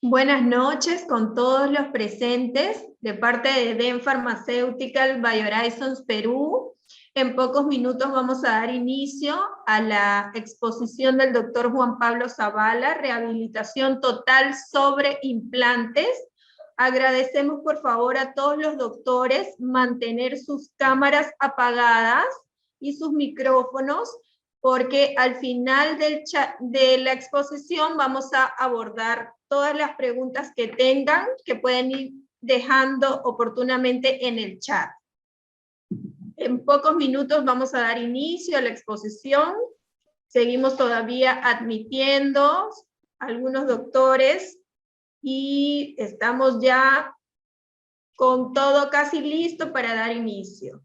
Buenas noches con todos los presentes de parte de DEN Pharmaceutical BioHorizons Perú. En pocos minutos vamos a dar inicio a la exposición del doctor Juan Pablo Zavala, rehabilitación total sobre implantes. Agradecemos por favor a todos los doctores mantener sus cámaras apagadas y sus micrófonos, porque al final de la exposición vamos a abordar todas las preguntas que tengan, que pueden ir dejando oportunamente en el chat. En pocos minutos vamos a dar inicio a la exposición. Seguimos todavía admitiendo algunos doctores y estamos ya con todo casi listo para dar inicio.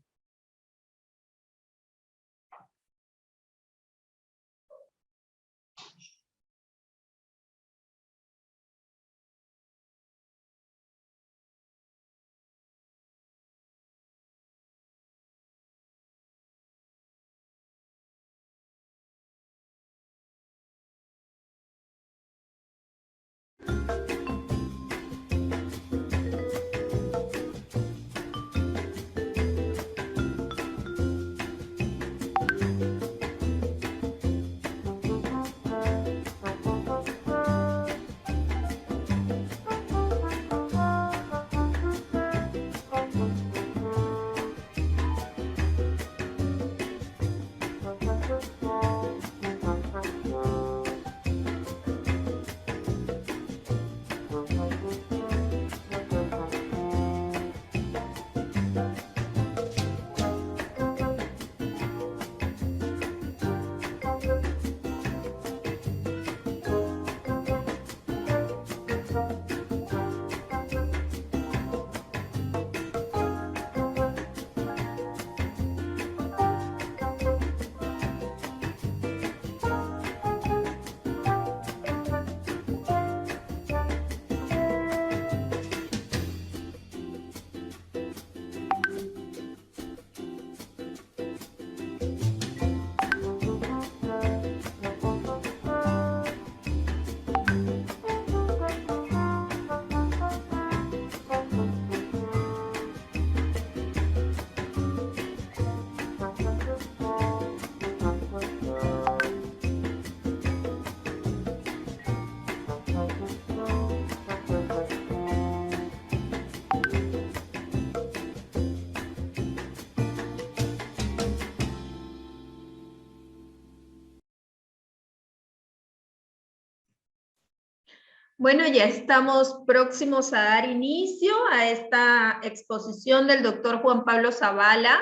Bueno, ya estamos próximos a dar inicio a esta exposición del doctor Juan Pablo Zavala.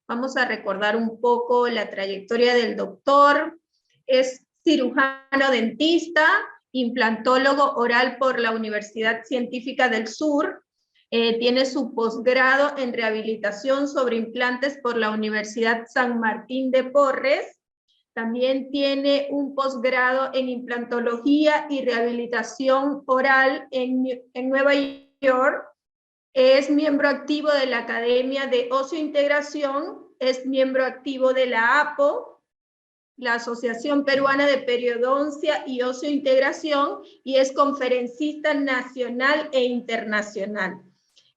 Vamos a recordar un poco la trayectoria del doctor. Es cirujano dentista, implantólogo oral por la Universidad Científica del Sur. Tiene su posgrado en rehabilitación sobre implantes por la Universidad San Martín de Porres. También tiene un posgrado en implantología y rehabilitación oral en Nueva York. Es miembro activo de la Academia de Oseointegración, es miembro activo de la APO, la Asociación Peruana de Periodoncia y Oseointegración, y es conferencista nacional e internacional.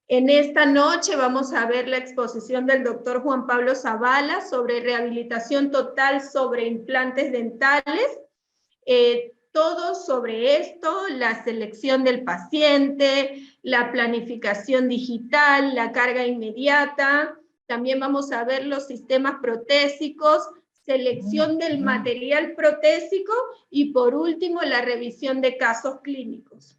En esta noche vamos a ver la exposición del doctor Juan Pablo Zavala sobre rehabilitación total sobre implantes dentales. Todo sobre esto, la selección del paciente, la planificación digital, la carga inmediata. También vamos a ver los sistemas protésicos, selección del material protésico y por último la revisión de casos clínicos.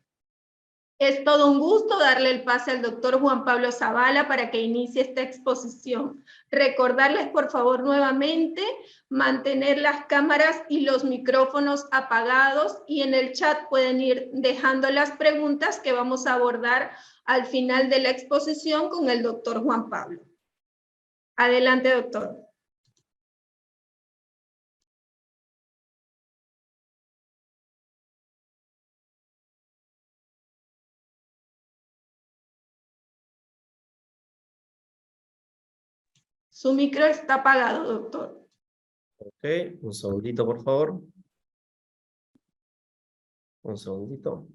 Es todo un gusto darle el pase al doctor Juan Pablo Zavala para que inicie esta exposición. Recordarles, por favor, nuevamente, mantener las cámaras y los micrófonos apagados y en el chat pueden ir dejando las preguntas que vamos a abordar al final de la exposición con el doctor Juan Pablo. Adelante, doctor. Su micro está apagado, doctor. Ok, un segundito, por favor. Un segundito.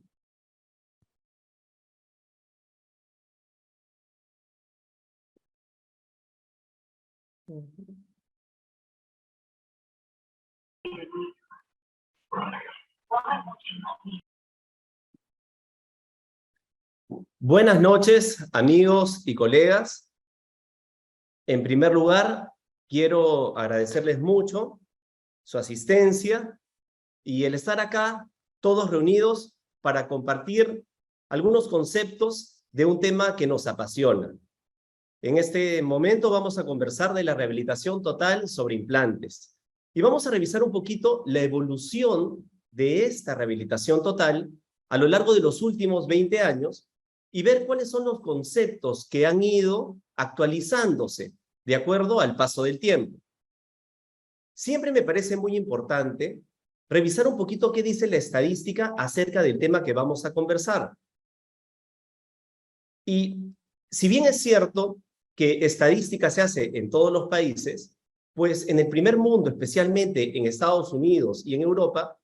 Buenas noches, amigos y colegas. En primer lugar, quiero agradecerles mucho su asistencia y el estar acá todos reunidos para compartir algunos conceptos de un tema que nos apasiona. En este momento vamos a conversar de la rehabilitación total sobre implantes y vamos a revisar un poquito la evolución de esta rehabilitación total a lo largo de los últimos 20 años y ver cuáles son los conceptos que han ido actualizándose de acuerdo al paso del tiempo. Siempre me parece muy importante revisar un poquito qué dice la estadística acerca del tema que vamos a conversar. Y si bien es cierto que estadística se hace en todos los países, pues en el primer mundo, especialmente en Estados Unidos y en Europa,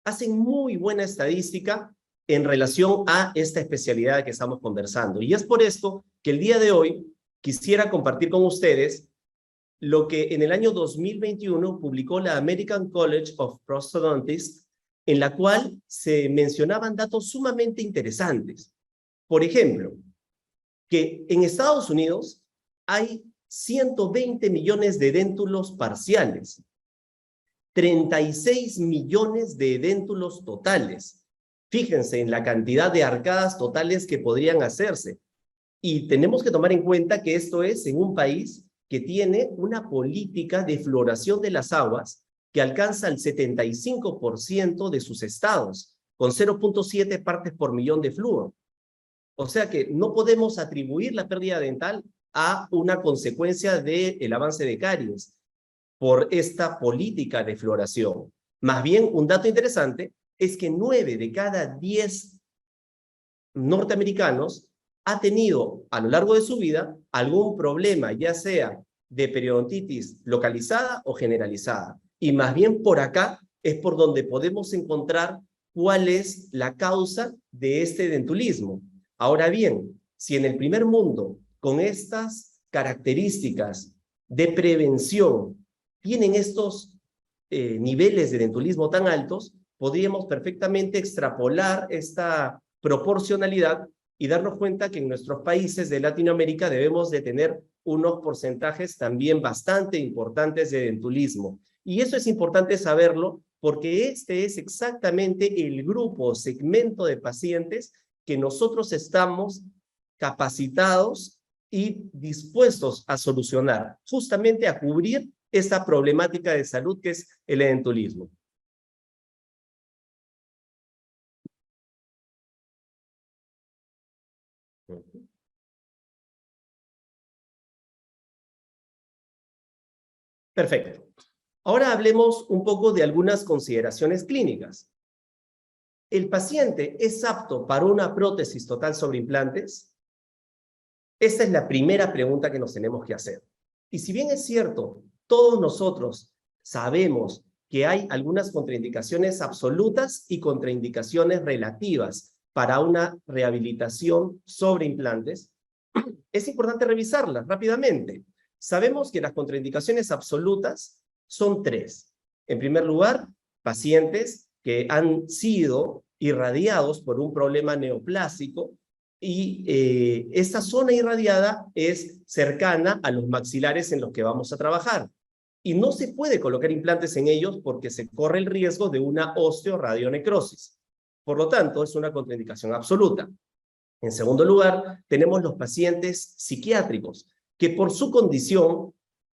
hacen muy buena estadística en relación a esta especialidad que estamos conversando. Y es por esto que el día de hoy quisiera compartir con ustedes lo que en el año 2021 publicó la American College of Prosthodontists, en la cual se mencionaban datos sumamente interesantes. Por ejemplo, que en Estados Unidos hay 120 millones de edéntulos parciales, 36 millones de edéntulos totales. Fíjense en la cantidad de arcadas totales que podrían hacerse. Y tenemos que tomar en cuenta que esto es en un país que tiene una política de fluoración de las aguas que alcanza el 75% de sus estados, con 0.7 partes por millón de flúor. O sea que no podemos atribuir la pérdida dental a una consecuencia del avance de caries por esta política de fluoración. Más bien, un dato interesante es que 9 de cada 10 norteamericanos ha tenido a lo largo de su vida algún problema, ya sea de periodontitis localizada o generalizada. Y más bien por acá es por donde podemos encontrar cuál es la causa de este dentulismo. Ahora bien, si en el primer mundo, con estas características de prevención, tienen estos niveles de dentulismo tan altos, podríamos perfectamente extrapolar esta proporcionalidad y darnos cuenta que en nuestros países de Latinoamérica debemos de tener unos porcentajes también bastante importantes de dentulismo. Y eso es importante saberlo porque este es exactamente el grupo o segmento de pacientes que nosotros estamos capacitados y dispuestos a solucionar, justamente a cubrir esta problemática de salud que es el edentulismo. Perfecto. Ahora hablemos un poco de algunas consideraciones clínicas. ¿El paciente es apto para una prótesis total sobre implantes? Esta es la primera pregunta que nos tenemos que hacer. Y si bien es cierto, todos nosotros sabemos que hay algunas contraindicaciones absolutas y contraindicaciones relativas para una rehabilitación sobre implantes, es importante revisarlas rápidamente. Sabemos que las contraindicaciones absolutas son 3. En primer lugar, pacientes que han sido irradiados por un problema neoplásico y esta zona irradiada es cercana a los maxilares en los que vamos a trabajar. Y no se puede colocar implantes en ellos porque se corre el riesgo de una osteoradionecrosis. Por lo tanto, es una contraindicación absoluta. En segundo lugar, tenemos los pacientes psiquiátricos, que por su condición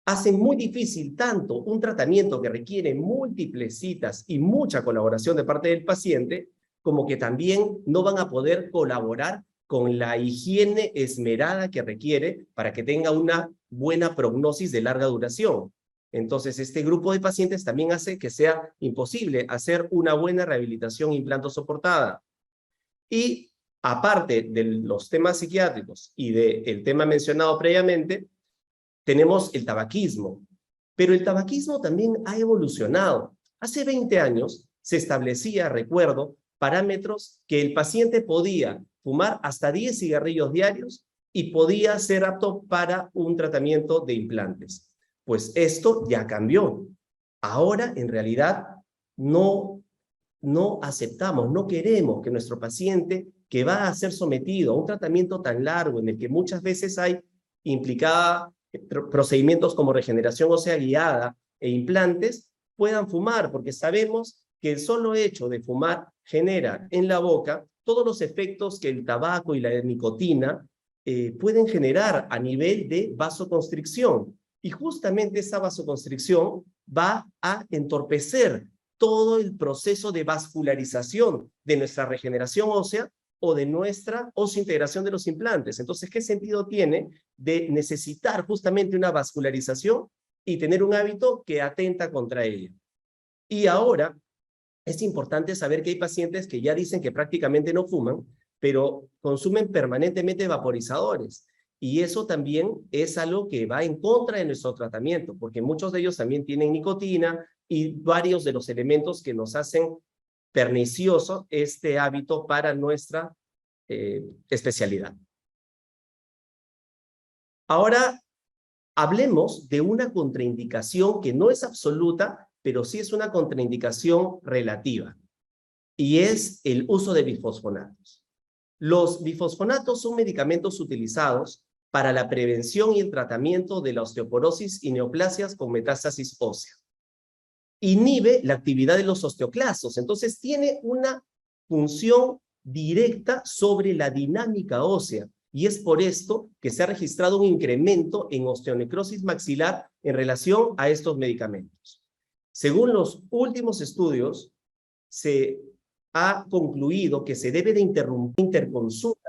hacen muy difícil tanto un tratamiento que requiere múltiples citas y mucha colaboración de parte del paciente, como que también no van a poder colaborar con la higiene esmerada que requiere para que tenga una buena prognosis de larga duración. Entonces, este grupo de pacientes también hace que sea imposible hacer una buena rehabilitación implantosoportada. Y aparte de los temas psiquiátricos y del tema mencionado previamente, tenemos el tabaquismo. Pero el tabaquismo también ha evolucionado. Hace 20 años se establecía, recuerdo, parámetros que el paciente podía fumar hasta 10 cigarrillos diarios y podía ser apto para un tratamiento de implantes. Pues esto ya cambió. Ahora, en realidad, no aceptamos, no queremos que nuestro paciente que va a ser sometido a un tratamiento tan largo en el que muchas veces hay implicada procedimientos como regeneración ósea guiada e implantes, puedan fumar, porque sabemos que el solo hecho de fumar genera en la boca todos los efectos que el tabaco y la nicotina pueden generar a nivel de vasoconstricción. Y justamente esa vasoconstricción va a entorpecer todo el proceso de vascularización de nuestra regeneración ósea o de nuestra osseointegración de los implantes. Entonces, ¿qué sentido tiene de necesitar justamente una vascularización y tener un hábito que atenta contra ella? Y ahora, es importante saber que hay pacientes que ya dicen que prácticamente no fuman, pero consumen permanentemente vaporizadores. Y eso también es algo que va en contra de nuestro tratamiento, porque muchos de ellos también tienen nicotina y varios de los elementos que nos hacen pernicioso este hábito para nuestra especialidad. Ahora, hablemos de una contraindicación que no es absoluta, pero sí es una contraindicación relativa, y es el uso de bifosfonatos. Los bifosfonatos son medicamentos utilizados para la prevención y el tratamiento de la osteoporosis y neoplasias con metástasis ósea. Inhibe la actividad de los osteoclastos, entonces tiene una función directa sobre la dinámica ósea, y es por esto que se ha registrado un incremento en osteonecrosis maxilar en relación a estos medicamentos. Según los últimos estudios, se ha concluido que se debe de interrumpir interconsulta.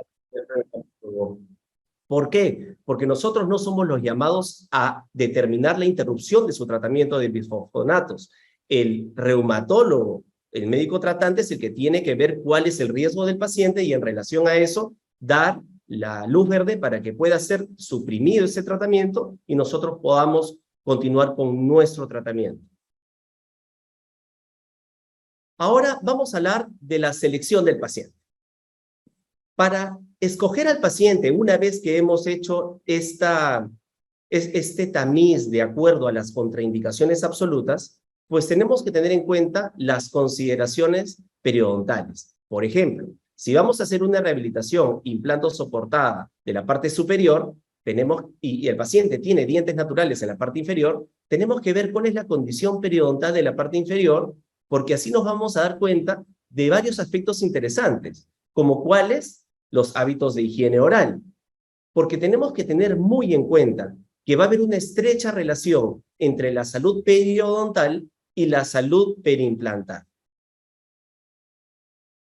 ¿Por qué? Porque nosotros no somos los llamados a determinar la interrupción de su tratamiento de bifosfonatos. El reumatólogo, el médico tratante, es el que tiene que ver cuál es el riesgo del paciente y en relación a eso dar la luz verde para que pueda ser suprimido ese tratamiento y nosotros podamos continuar con nuestro tratamiento. Ahora vamos a hablar de la selección del paciente. Para escoger al paciente, una vez que hemos hecho este tamiz de acuerdo a las contraindicaciones absolutas, pues tenemos que tener en cuenta las consideraciones periodontales. Por ejemplo, si vamos a hacer una rehabilitación implanto soportada de la parte superior, y el paciente tiene dientes naturales en la parte inferior, tenemos que ver cuál es la condición periodontal de la parte inferior, porque así nos vamos a dar cuenta de varios aspectos interesantes, como cuáles los hábitos de higiene oral, porque tenemos que tener muy en cuenta que va a haber una estrecha relación entre la salud periodontal y la salud periimplantar.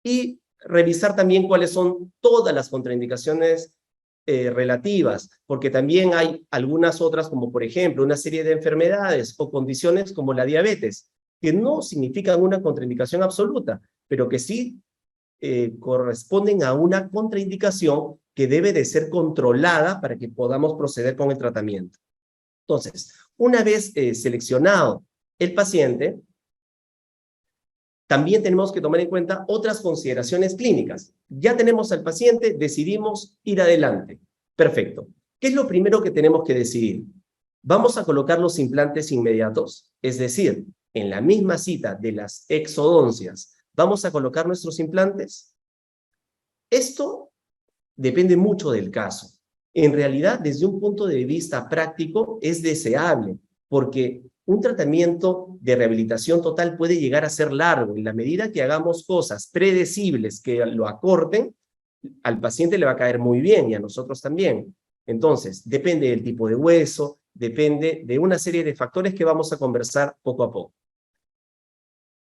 Y revisar también cuáles son todas las contraindicaciones relativas, porque también hay algunas otras, como por ejemplo una serie de enfermedades o condiciones como la diabetes, que no significan una contraindicación absoluta, pero que sí corresponden a una contraindicación que debe de ser controlada para que podamos proceder con el tratamiento. Entonces, una vez seleccionado el paciente, también tenemos que tomar en cuenta otras consideraciones clínicas. Ya tenemos al paciente, decidimos ir adelante. Perfecto. ¿Qué es lo primero que tenemos que decidir? ¿Vamos a colocar los implantes inmediatos? Es decir, en la misma cita de las exodoncias, ¿vamos a colocar nuestros implantes? Esto depende mucho del caso. En realidad, desde un punto de vista práctico, es deseable, porque un tratamiento de rehabilitación total puede llegar a ser largo. En la medida que hagamos cosas predecibles que lo acorten, al paciente le va a caer muy bien y a nosotros también. Entonces, depende del tipo de hueso, depende de una serie de factores que vamos a conversar poco a poco.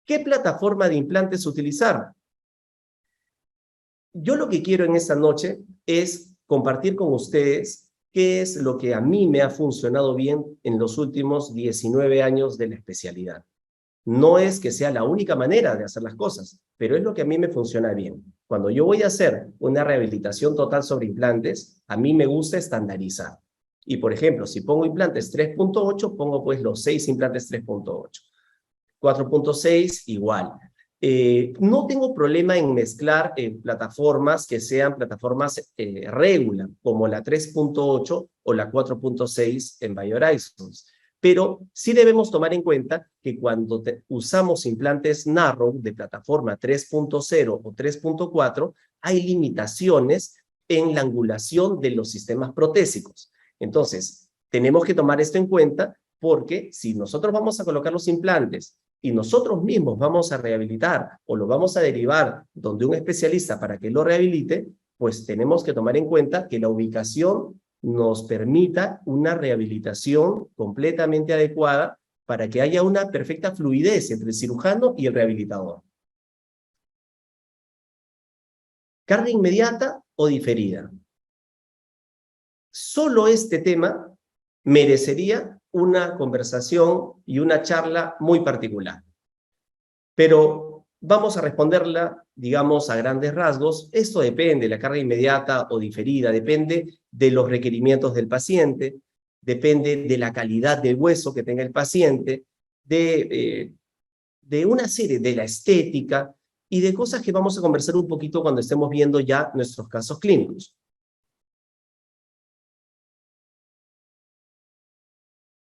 ¿Qué plataforma de implantes utilizar? Yo lo que quiero en esta noche es compartir con ustedes qué es lo que a mí me ha funcionado bien en los últimos 19 años de la especialidad. No es que sea la única manera de hacer las cosas, pero es lo que a mí me funciona bien. Cuando yo voy a hacer una rehabilitación total sobre implantes, a mí me gusta estandarizar. Y por ejemplo, si pongo implantes 3.8, pongo pues los 6 implantes 3.8. 4.6 igual. No tengo problema en mezclar plataformas que sean plataformas regular, como la 3.8 o la 4.6 en BioHorizons. Pero sí debemos tomar en cuenta que cuando usamos implantes narrow de plataforma 3.0 o 3.4, hay limitaciones en la angulación de los sistemas protésicos. Entonces, tenemos que tomar esto en cuenta porque si nosotros vamos a colocar los implantes y nosotros mismos vamos a rehabilitar o lo vamos a derivar donde un especialista para que lo rehabilite, pues tenemos que tomar en cuenta que la ubicación nos permita una rehabilitación completamente adecuada para que haya una perfecta fluidez entre el cirujano y el rehabilitador. ¿Carga inmediata o diferida? Solo este tema merecería una conversación y una charla muy particular. Pero vamos a responderla, digamos, a grandes rasgos. Esto depende, la carga inmediata o diferida, depende de los requerimientos del paciente, depende de la calidad del hueso que tenga el paciente, de una serie, de la estética y de cosas que vamos a conversar un poquito cuando estemos viendo ya nuestros casos clínicos.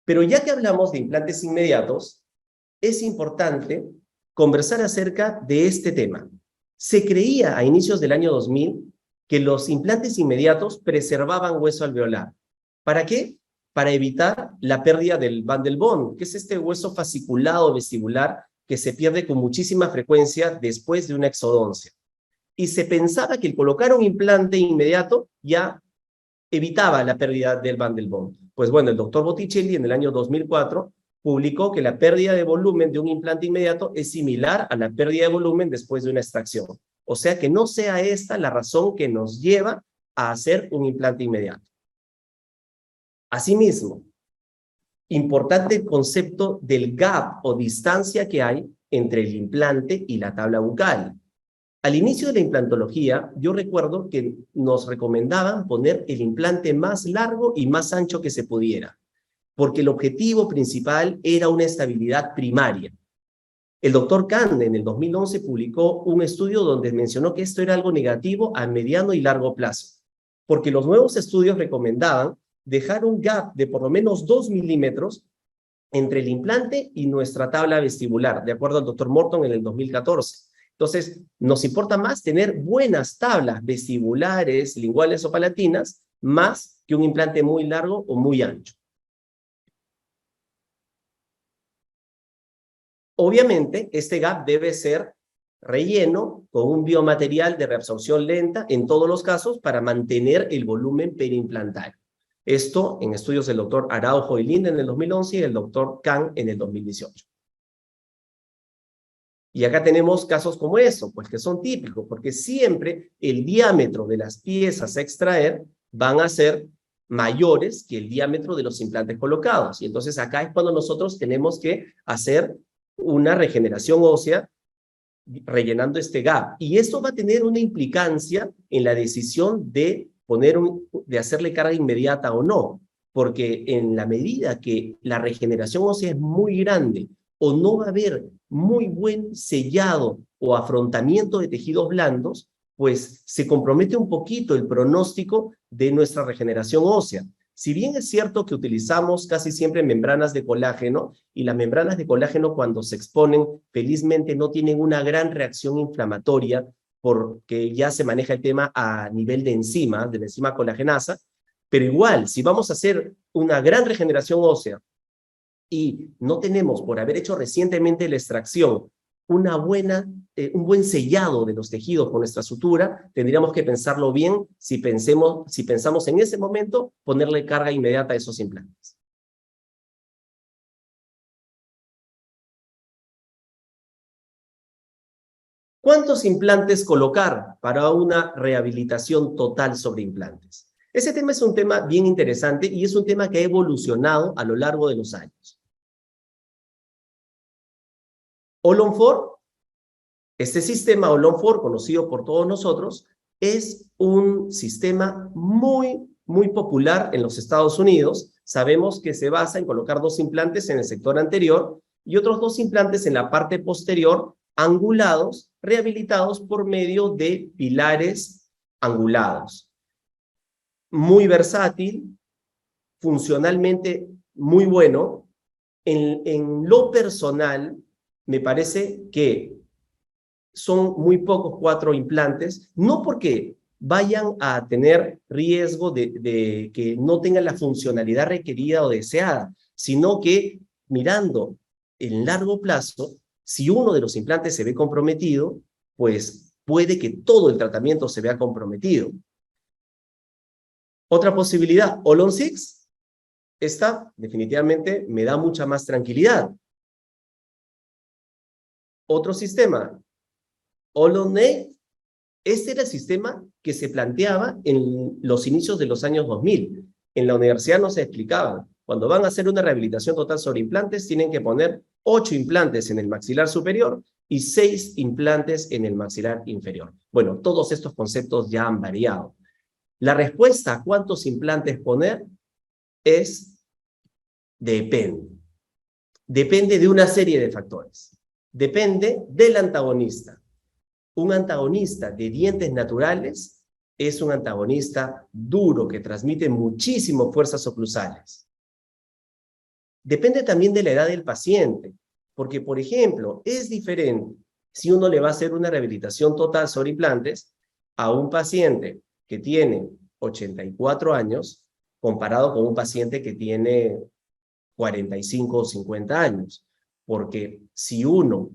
Pero ya que hablamos de implantes inmediatos, es importante conversar acerca de este tema. Se creía a inicios del año 2000 que los implantes inmediatos preservaban hueso alveolar. ¿Para qué? Para evitar la pérdida del bundle bone, que es este hueso fasciculado vestibular que se pierde con muchísima frecuencia después de una exodoncia. Y se pensaba que el colocar un implante inmediato ya evitaba la pérdida del bundle bone. Pues bueno, el doctor Botticelli en el año 2004 publicó que la pérdida de volumen de un implante inmediato es similar a la pérdida de volumen después de una extracción. O sea que no sea esta la razón que nos lleva a hacer un implante inmediato. Asimismo, importante el concepto del gap o distancia que hay entre el implante y la tabla bucal. Al inicio de la implantología, yo recuerdo que nos recomendaban poner el implante más largo y más ancho que se pudiera, porque el objetivo principal era una estabilidad primaria. El doctor Kahn en el 2011 publicó un estudio donde mencionó que esto era algo negativo a mediano y largo plazo, porque los nuevos estudios recomendaban dejar un gap de por lo menos 2 milímetros entre el implante y nuestra tabla vestibular, de acuerdo al doctor Morton en el 2014. Entonces, nos importa más tener buenas tablas vestibulares, linguales o palatinas, más que un implante muy largo o muy ancho. Obviamente, este gap debe ser relleno con un biomaterial de reabsorción lenta en todos los casos para mantener el volumen periimplantario. Esto en estudios del doctor Araujo y Linde en el 2011 y del doctor Kahn en el 2018. Y acá tenemos casos como eso, pues que son típicos, porque siempre el diámetro de las piezas a extraer van a ser mayores que el diámetro de los implantes colocados. Y entonces acá es cuando nosotros tenemos que hacer una regeneración ósea rellenando este gap. Y esto va a tener una implicancia en la decisión de hacerle carga inmediata o no, porque en la medida que la regeneración ósea es muy grande o no va a haber muy buen sellado o afrontamiento de tejidos blandos, pues se compromete un poquito el pronóstico de nuestra regeneración ósea. Si bien es cierto que utilizamos casi siempre membranas de colágeno, y las membranas de colágeno cuando se exponen, felizmente no tienen una gran reacción inflamatoria, porque ya se maneja el tema a nivel de la enzima colagenasa, pero igual, si vamos a hacer una gran regeneración ósea y no tenemos, por haber hecho recientemente la extracción, un buen sellado de los tejidos con nuestra sutura, tendríamos que pensarlo bien si pensamos en ese momento ponerle carga inmediata a esos implantes. ¿Cuántos implantes colocar para una rehabilitación total sobre implantes? Ese tema es un tema bien interesante y es un tema que ha evolucionado a lo largo de los años. All-on-4, este sistema All-on-4, conocido por todos nosotros, es un sistema muy popular en los Estados Unidos. Sabemos que se basa en colocar 2 implantes en el sector anterior y otros 2 implantes en la parte posterior, angulados, rehabilitados por medio de pilares angulados. Muy versátil, funcionalmente muy bueno, En lo personal, me parece que son muy pocos 4 implantes, no porque vayan a tener riesgo de que no tengan la funcionalidad requerida o deseada, sino que mirando en largo plazo, si uno de los implantes se ve comprometido, pues puede que todo el tratamiento se vea comprometido. Otra posibilidad, All-on 6, esta definitivamente me da mucha más tranquilidad. Otro sistema, All-on 8, este era el sistema que se planteaba en los inicios de los años 2000. En la universidad no se explicaban. Cuando van a hacer una rehabilitación total sobre implantes, tienen que poner 8 implantes en el maxilar superior y 6 implantes en el maxilar inferior. Bueno, todos estos conceptos ya han variado. La respuesta a cuántos implantes poner es depende. Depende de una serie de factores. Depende del antagonista. Un antagonista de dientes naturales es un antagonista duro que transmite muchísimo fuerzas oclusales. Depende también de la edad del paciente, porque, por ejemplo, es diferente si uno le va a hacer una rehabilitación total sobre implantes a un paciente que tiene 84 años comparado con un paciente que tiene 45 o 50 años. Porque si uno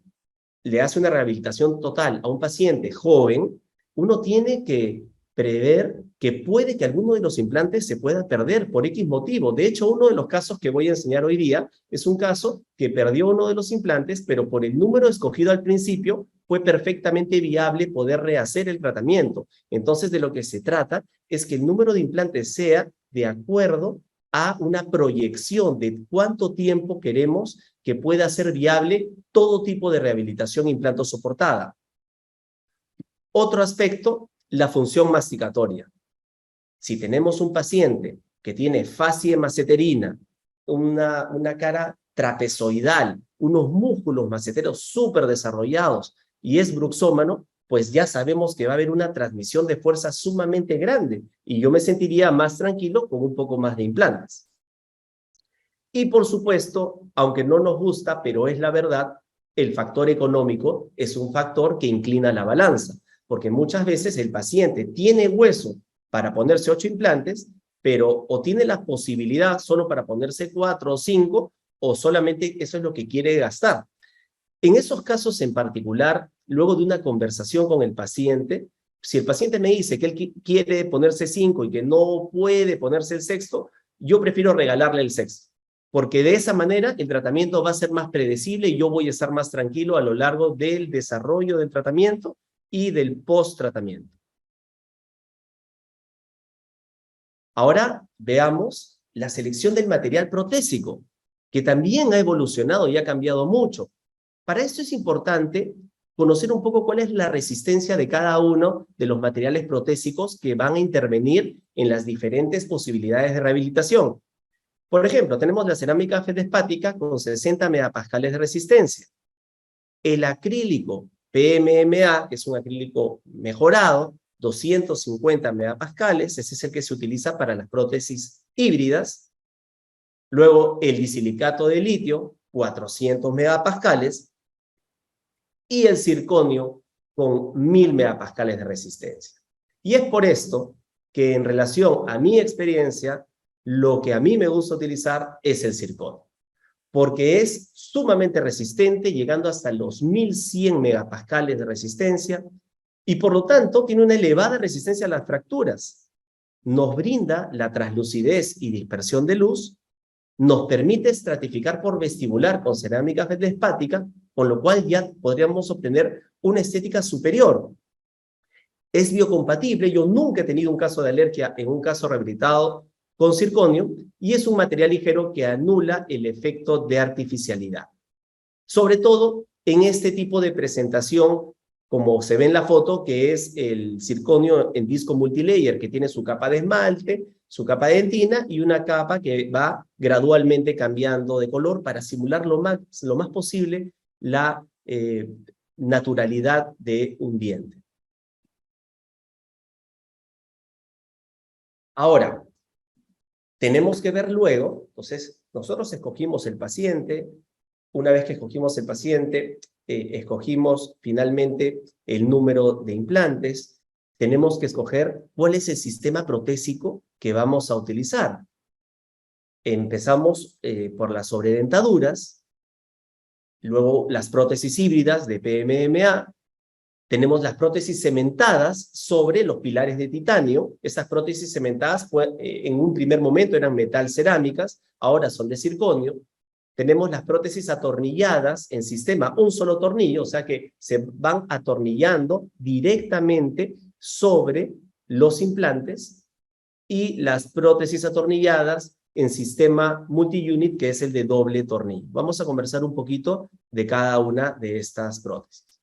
le hace una rehabilitación total a un paciente joven, uno tiene que prever que puede que alguno de los implantes se pueda perder por X motivo. De hecho, uno de los casos que voy a enseñar hoy día es un caso que perdió uno de los implantes, pero por el número escogido al principio fue perfectamente viable poder rehacer el tratamiento. Entonces, de lo que se trata es que el número de implantes sea de acuerdo a una proyección de cuánto tiempo queremos que pueda ser viable todo tipo de rehabilitación implantosoportada. Otro aspecto, la función masticatoria. Si tenemos un paciente que tiene facie maceterina, una cara trapezoidal, unos músculos maceteros súper desarrollados y es bruxómano, pues ya sabemos que va a haber una transmisión de fuerza sumamente grande y yo me sentiría más tranquilo con un poco más de implantes. Y por supuesto, aunque no nos gusta, pero es la verdad, el factor económico es un factor que inclina la balanza, porque muchas veces el paciente tiene hueso para ponerse 8 implantes, pero o tiene la posibilidad solo para ponerse 4 o 5, o solamente eso es lo que quiere gastar. En esos casos en particular, luego de una conversación con el paciente, si el paciente me dice que él quiere ponerse 5 y que no puede ponerse el sexto, yo prefiero regalarle el sexto, porque de esa manera el tratamiento va a ser más predecible y yo voy a estar más tranquilo a lo largo del desarrollo del tratamiento y del post-tratamiento. Ahora veamos la selección del material protésico, que también ha evolucionado y ha cambiado mucho. Para esto es importante conocer un poco cuál es la resistencia de cada uno de los materiales protésicos que van a intervenir en las diferentes posibilidades de rehabilitación. Por ejemplo, tenemos la cerámica feldespática con 60 megapascales de resistencia. El acrílico PMMA, que es un acrílico mejorado, 250 megapascales, ese es el que se utiliza para las prótesis híbridas. Luego el disilicato de litio, 400 megapascales, y el circonio con 1000 megapascales de resistencia. Y es por esto que en relación a mi experiencia, lo que a mí me gusta utilizar es el circonio, porque es sumamente resistente, llegando hasta los 1100 megapascales de resistencia, y por lo tanto tiene una elevada resistencia a las fracturas. Nos brinda la translucidez y dispersión de luz, nos permite estratificar por vestibular con cerámica feldespática, con lo cual ya podríamos obtener una estética superior. Es biocompatible, yo nunca he tenido un caso de alergia en un caso rehabilitado con circonio, y es un material ligero que anula el efecto de artificialidad. Sobre todo en este tipo de presentación, como se ve en la foto, que es el circonio en disco multilayer, que tiene su capa de esmalte, su capa de dentina y una capa que va gradualmente cambiando de color para simular lo más posible la naturalidad de un diente. Ahora, tenemos que ver luego, entonces, nosotros escogimos el paciente. Una vez que escogimos el paciente, escogimos finalmente el número de implantes. Tenemos que escoger cuál es el sistema protésico que vamos a utilizar. Empezamos por las sobredentaduras, luego las prótesis híbridas de PMMA. Tenemos las prótesis cementadas sobre los pilares de titanio. Esas prótesis cementadas en un primer momento eran metal cerámicas, ahora son de circonio. Tenemos las prótesis atornilladas en sistema un solo tornillo, o sea que se van atornillando directamente sobre los implantes, y las prótesis atornilladas en sistema multi-unit, que es el de doble tornillo. Vamos a conversar un poquito de cada una de estas prótesis.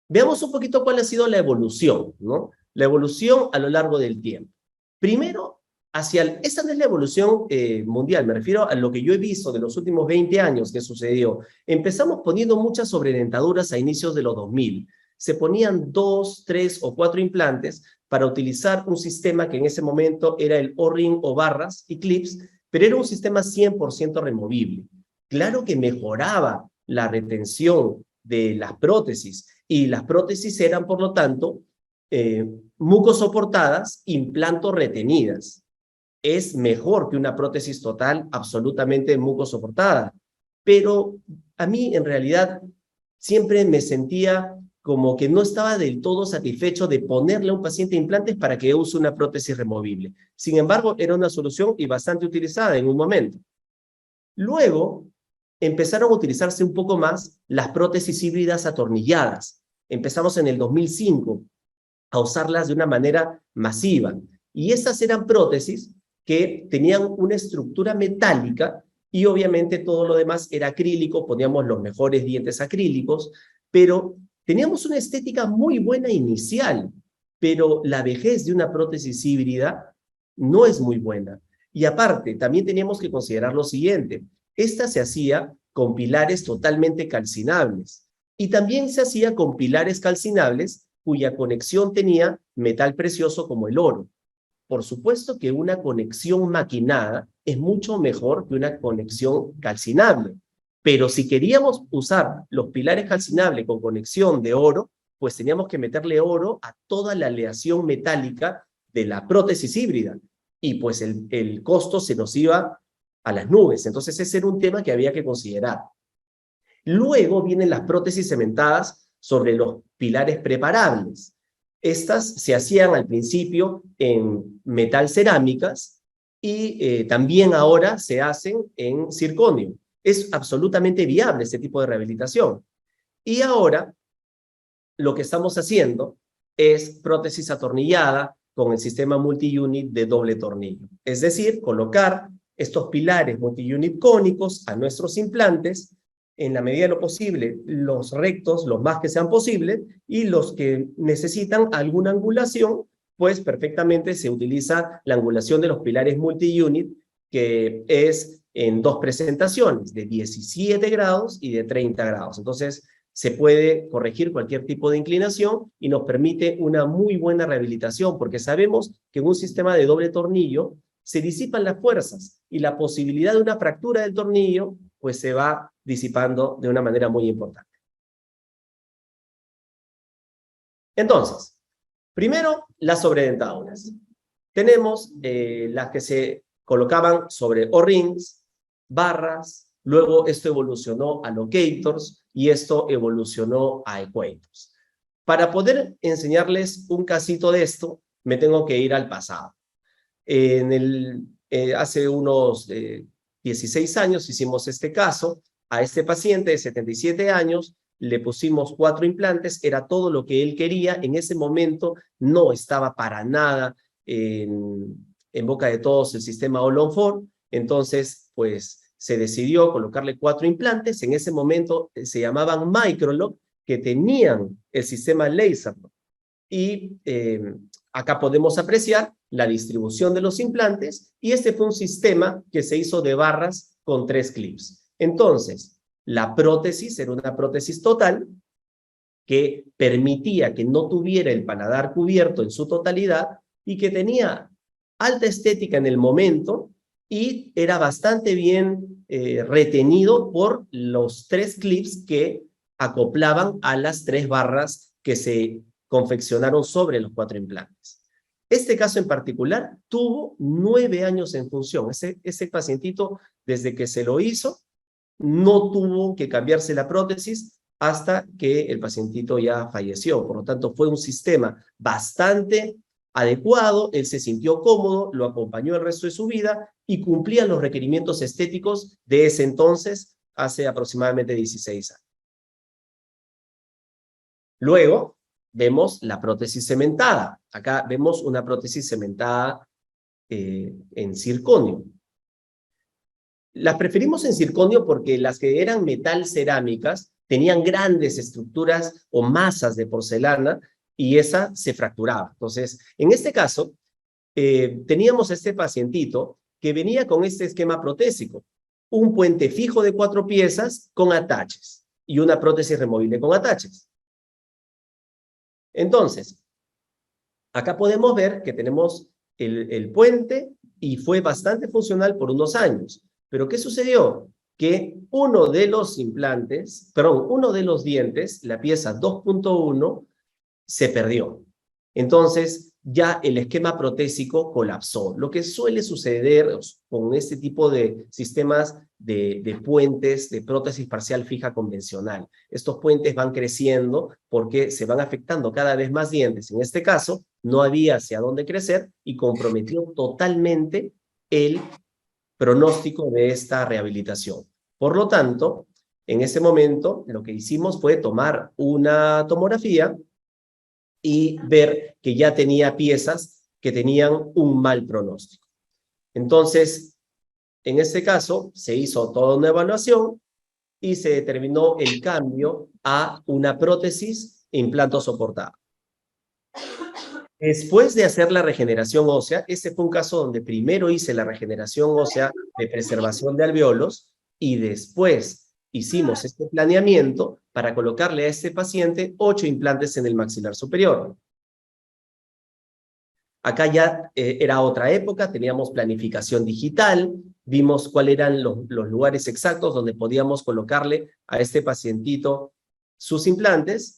Veamos un poquito cuál ha sido la evolución, ¿no? La evolución a lo largo del tiempo. Primero, esta no es la evolución mundial, me refiero a lo que yo he visto de los últimos 20 años que sucedió. Empezamos poniendo muchas sobredentaduras a inicios de los 2000. Se ponían 2, 3 o 4 implantes para utilizar un sistema que en ese momento era el O-ring o barras y clips, pero era un sistema 100% removible. Claro que mejoraba la retención de las prótesis, y las prótesis eran, por lo tanto, mucosoportadas, implanto retenidas. Es mejor que una prótesis total absolutamente mucosoportada, pero a mí en realidad siempre me sentía como que no estaba del todo satisfecho de ponerle a un paciente implantes para que use una prótesis removible. Sin embargo, era una solución y bastante utilizada en un momento. Luego, empezaron a utilizarse un poco más las prótesis híbridas atornilladas. Empezamos en el 2005 a usarlas de una manera masiva. Y estas eran prótesis que tenían una estructura metálica y obviamente todo lo demás era acrílico, poníamos los mejores dientes acrílicos, pero teníamos una estética muy buena inicial, pero la vejez de una prótesis híbrida no es muy buena. Y aparte, también teníamos que considerar lo siguiente: esta se hacía con pilares totalmente calcinables y también se hacía con pilares calcinables cuya conexión tenía metal precioso como el oro. Por supuesto que una conexión maquinada es mucho mejor que una conexión calcinable, pero si queríamos usar los pilares calcinables con conexión de oro, pues teníamos que meterle oro a toda la aleación metálica de la prótesis híbrida, y pues el costo se nos iba a las nubes. Entonces ese era un tema que había que considerar. Luego vienen las prótesis cementadas sobre los pilares preparables. Estas se hacían al principio en metal cerámicas y también ahora se hacen en circonio. Es absolutamente viable este tipo de rehabilitación. Y ahora lo que estamos haciendo es prótesis atornillada con el sistema multi-unit de doble tornillo. Es decir, colocar estos pilares multi-unit cónicos a nuestros implantes, en la medida de lo posible, los rectos, los más que sean posibles, y los que necesitan alguna angulación, pues perfectamente se utiliza la angulación de los pilares multi-unit, que es en dos presentaciones, de 17 grados y de 30 grados. Entonces, se puede corregir cualquier tipo de inclinación y nos permite una muy buena rehabilitación, porque sabemos que en un sistema de doble tornillo se disipan las fuerzas y la posibilidad de una fractura del tornillo pues se va disipando de una manera muy importante. Entonces, primero, las sobredentaduras. Tenemos las que se colocaban sobre O-rings, barras, luego esto evolucionó a locators y esto evolucionó a equators. Para poder enseñarles un casito de esto, me tengo que ir al pasado. Hace unos 16 años hicimos este caso. A este paciente de 77 años le pusimos 4 implantes, era todo lo que él quería. En ese momento no estaba para nada en boca de todos el sistema All-on-4, entonces pues se decidió colocarle 4 implantes. En ese momento se llamaban Microlock, que tenían el sistema LaserLock. Y acá podemos apreciar la distribución de los implantes, y este fue un sistema que se hizo de barras con 3 clips. Entonces, la prótesis era una prótesis total que permitía que no tuviera el paladar cubierto en su totalidad y que tenía alta estética en el momento, y era bastante bien retenido por los 3 clips que acoplaban a las 3 barras que se confeccionaron sobre los 4 implantes. Este caso en particular tuvo 9 años en función. Ese pacientito, desde que se lo hizo, no tuvo que cambiarse la prótesis hasta que el pacientito ya falleció. Por lo tanto, fue un sistema bastante adecuado, él se sintió cómodo, lo acompañó el resto de su vida y cumplía los requerimientos estéticos de ese entonces, hace aproximadamente 16 años. Luego, vemos la prótesis cementada. Acá vemos una prótesis cementada en circonio. Las preferimos en circonio porque las que eran metal cerámicas tenían grandes estructuras o masas de porcelana y esa se fracturaba. Entonces, en este caso, teníamos a este pacientito que venía con este esquema protésico. Un puente fijo de 4 piezas con ataches y una prótesis removible con ataches. Entonces, acá podemos ver que tenemos el puente y fue bastante funcional por unos años. Pero ¿qué sucedió? Que uno de los dientes, la pieza 2.1, se perdió. Entonces, ya el esquema protésico colapsó. Lo que suele suceder con este tipo de sistemas de puentes, de prótesis parcial fija convencional. Estos puentes van creciendo porque se van afectando cada vez más dientes. En este caso, no había hacia dónde crecer y comprometió totalmente el pronóstico de esta rehabilitación. Por lo tanto, en ese momento, lo que hicimos fue tomar una tomografía y ver que ya tenía piezas que tenían un mal pronóstico. Entonces, en este caso, se hizo toda una evaluación y se determinó el cambio a una prótesis e implanto soportado. Después de hacer la regeneración ósea, ese fue un caso donde primero hice la regeneración ósea de preservación de alveolos y después hicimos este planeamiento para colocarle a este paciente 8 implantes en el maxilar superior. Acá ya era otra época, teníamos planificación digital, vimos cuáles eran los lugares exactos donde podíamos colocarle a este pacientito sus implantes.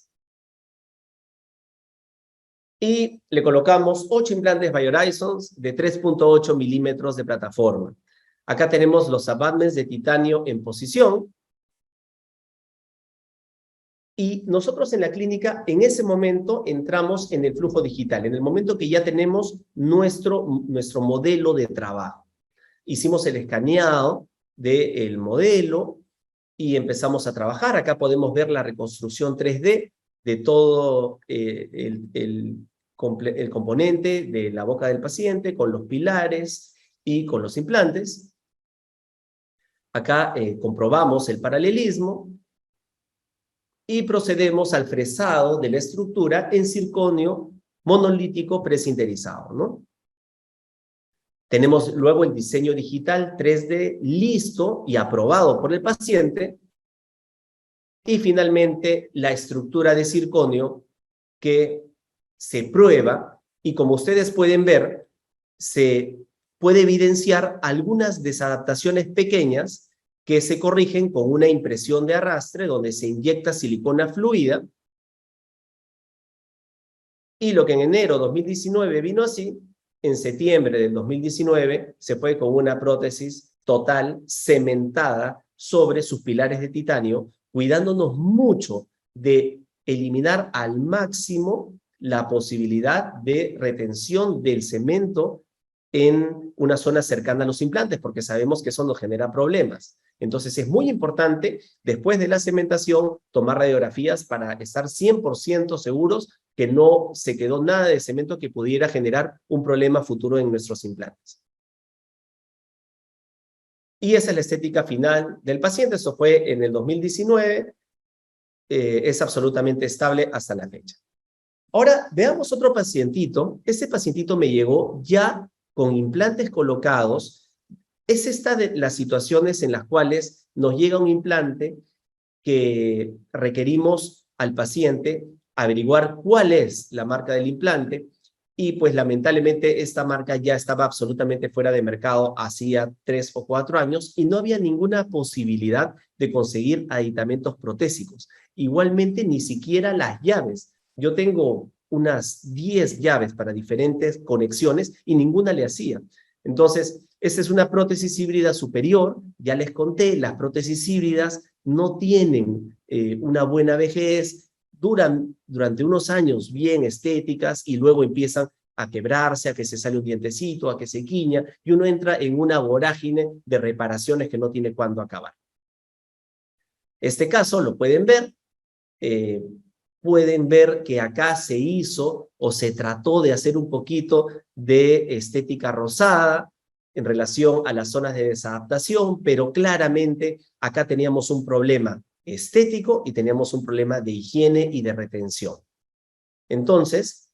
Y le colocamos 8 implantes BioHorizons de 3.8 milímetros de plataforma. Acá tenemos los abutments de titanio en posición. Y nosotros en la clínica, en ese momento, entramos en el flujo digital, en el momento que ya tenemos nuestro modelo de trabajo. Hicimos el escaneado del modelo y empezamos a trabajar. Acá podemos ver la reconstrucción 3D de todo el componente de la boca del paciente, con los pilares y con los implantes. Acá comprobamos el paralelismo y procedemos al fresado de la estructura en circonio monolítico presinterizado, ¿no? Tenemos luego el diseño digital 3D listo y aprobado por el paciente. Y finalmente la estructura de circonio que se prueba y como ustedes pueden ver, se puede evidenciar algunas desadaptaciones pequeñas que se corrigen con una impresión de arrastre donde se inyecta silicona fluida. Y lo que en enero de 2019 vino así, en septiembre del 2019 se fue con una prótesis total cementada sobre sus pilares de titanio, cuidándonos mucho de eliminar al máximo la posibilidad de retención del cemento en una zona cercana a los implantes, porque sabemos que eso nos genera problemas. Entonces es muy importante, después de la cementación, tomar radiografías para estar 100% seguros que no se quedó nada de cemento que pudiera generar un problema futuro en nuestros implantes. Y esa es la estética final del paciente. Eso fue en el 2019. Es absolutamente estable hasta la fecha. Ahora, veamos otro pacientito. Este pacientito me llegó ya con implantes colocados. Es esta de las situaciones en las cuales nos llega un implante que requerimos al paciente averiguar cuál es la marca del implante y pues lamentablemente esta marca ya estaba absolutamente fuera de mercado hacía 3 o 4 años y no había ninguna posibilidad de conseguir aditamentos protésicos. Igualmente ni siquiera las llaves. Yo tengo unas 10 llaves para diferentes conexiones y ninguna le hacía. Entonces, esta es una prótesis híbrida superior. Ya les conté, las prótesis híbridas no tienen una buena vejez, duran durante unos años bien estéticas y luego empiezan a quebrarse, a que se sale un dientecito, a que se quiña, y uno entra en una vorágine de reparaciones que no tiene cuándo acabar. Este caso lo pueden ver que acá se hizo o se trató de hacer un poquito de estética rosada en relación a las zonas de desadaptación, pero claramente acá teníamos un problema estético y teníamos un problema de higiene y de retención. Entonces,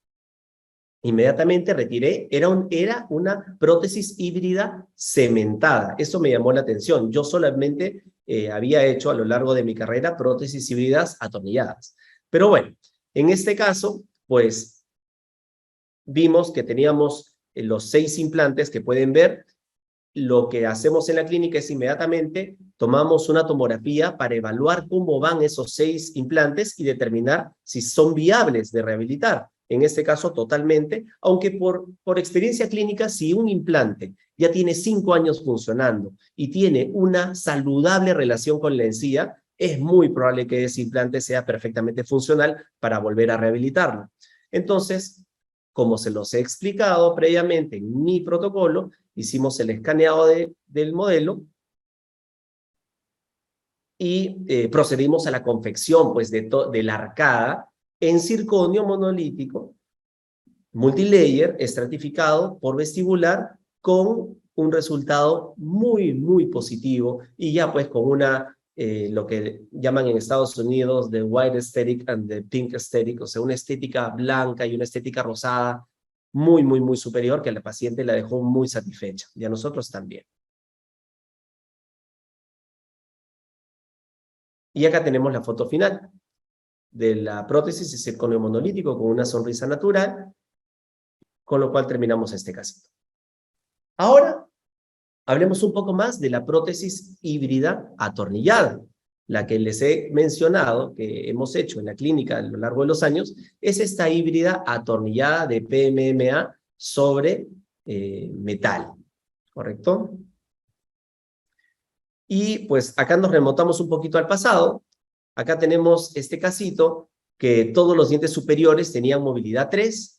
inmediatamente retiré, era una prótesis híbrida cementada. Eso me llamó la atención. Yo solamente había hecho a lo largo de mi carrera prótesis híbridas atornilladas. Pero bueno, en este caso, pues, vimos que teníamos los 6 implantes que pueden ver. Lo que hacemos en la clínica es inmediatamente tomamos una tomografía para evaluar cómo van esos 6 implantes y determinar si son viables de rehabilitar. En este caso, totalmente, aunque por experiencia clínica, si un implante ya tiene 5 años funcionando y tiene una saludable relación con la encía, es muy probable que ese implante sea perfectamente funcional para volver a rehabilitarlo. Entonces, como se los he explicado previamente en mi protocolo, hicimos el escaneado del modelo y procedimos a la confección pues, de la arcada en circonio monolítico, multilayer, estratificado por vestibular, con un resultado muy, muy positivo y ya pues con lo que llaman en Estados Unidos the white aesthetic and the pink aesthetic, o sea, una estética blanca y una estética rosada muy, muy, muy superior que a la paciente la dejó muy satisfecha y a nosotros también. Y acá tenemos la foto final de la prótesis de circonio monolítico con una sonrisa natural, con lo cual terminamos este casito. Ahora, hablemos un poco más de la prótesis híbrida atornillada. La que les he mencionado, que hemos hecho en la clínica a lo largo de los años, es esta híbrida atornillada de PMMA sobre metal, ¿correcto? Y pues acá nos remontamos un poquito al pasado. Acá tenemos este casito que todos los dientes superiores tenían movilidad 3.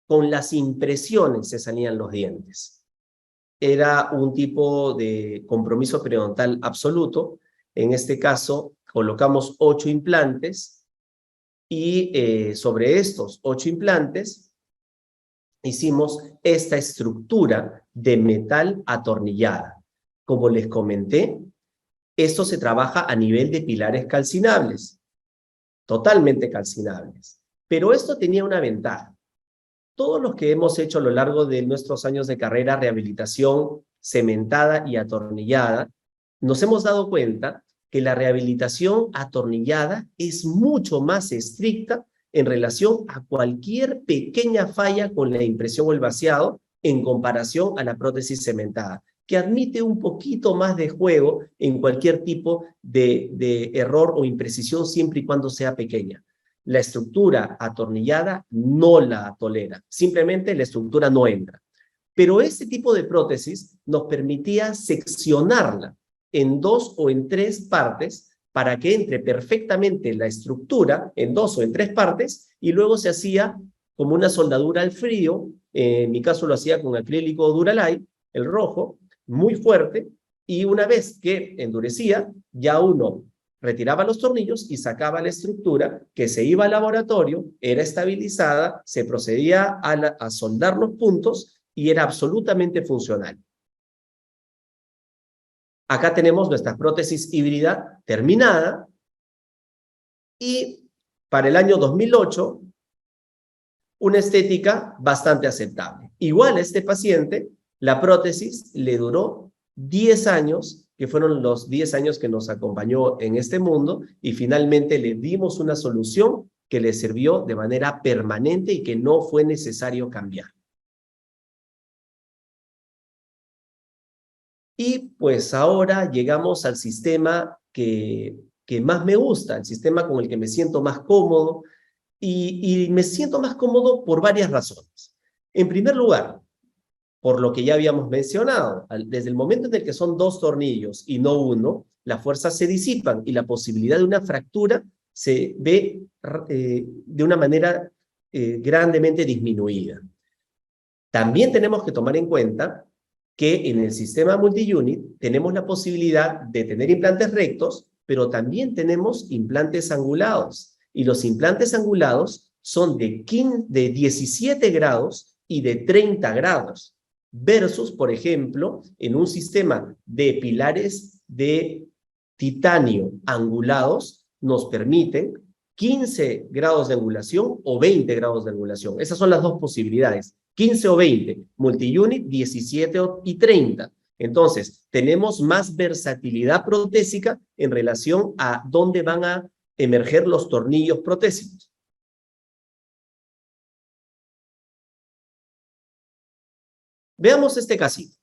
Con las impresiones se salían los dientes. Era un tipo de compromiso periodontal absoluto. En este caso, colocamos 8 implantes y sobre estos 8 implantes hicimos esta estructura de metal atornillada. Como les comenté, esto se trabaja a nivel de pilares calcinables, totalmente calcinables. Pero esto tenía una ventaja. Todos los que hemos hecho a lo largo de nuestros años de carrera, rehabilitación cementada y atornillada, nos hemos dado cuenta que la rehabilitación atornillada es mucho más estricta en relación a cualquier pequeña falla con la impresión o el vaciado en comparación a la prótesis cementada, que admite un poquito más de juego en cualquier tipo de error o imprecisión siempre y cuando sea pequeña. La estructura atornillada no la tolera, simplemente la estructura no entra. Pero este tipo de prótesis nos permitía seccionarla en 2 o en 3 partes para que entre perfectamente la estructura en 2 o en 3 partes y luego se hacía como una soldadura al frío. En mi caso lo hacía con acrílico Duralite, el rojo, muy fuerte, y una vez que endurecía, ya uno retiraba los tornillos y sacaba la estructura que se iba al laboratorio, era estabilizada, se procedía a soldar los puntos y era absolutamente funcional. Acá tenemos nuestra prótesis híbrida terminada y para el año 2008 una estética bastante aceptable. Igual a este paciente la prótesis le duró 10 años, que fueron los 10 años que nos acompañó en este mundo, y finalmente le dimos una solución que le sirvió de manera permanente y que no fue necesario cambiar. Y pues ahora llegamos al sistema que más me gusta, el sistema con el que me siento más cómodo, y me siento más cómodo por varias razones. En primer lugar, por lo que ya habíamos mencionado, desde el momento en el que son 2 tornillos y no uno, las fuerzas se disipan y la posibilidad de una fractura se ve de una manera grandemente disminuida. También tenemos que tomar en cuenta que en el sistema multi-unit tenemos la posibilidad de tener implantes rectos, pero también tenemos implantes angulados. Y los implantes angulados son de 17 grados y de 30 grados, versus, por ejemplo, en un sistema de pilares de titanio angulados, nos permiten 15 grados de angulación o 20 grados de angulación. Esas son las dos posibilidades. 15 o 20, multi-unit 17 y 30. Entonces, tenemos más versatilidad protésica en relación a dónde van a emerger los tornillos protésicos. Veamos este casito.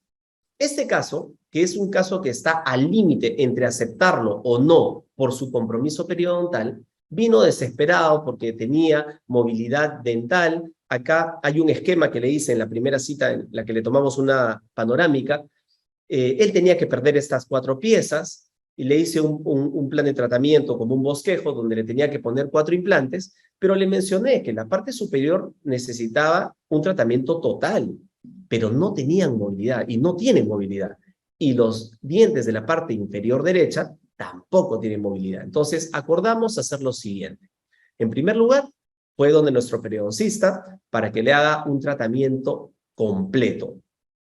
Este caso, que es un caso que está al límite entre aceptarlo o no por su compromiso periodontal, vino desesperado porque tenía movilidad dental. Acá hay un esquema que le hice en la primera cita en la que le tomamos una panorámica. Él tenía que perder estas 4 piezas y le hice un plan de tratamiento como un bosquejo donde le tenía que poner 4 implantes, pero le mencioné que la parte superior necesitaba un tratamiento total, pero no tenían movilidad y no tienen movilidad. Y los dientes de la parte inferior derecha tampoco tienen movilidad. Entonces, acordamos hacer lo siguiente. En primer lugar, fue donde nuestro periodoncista para que le haga un tratamiento completo,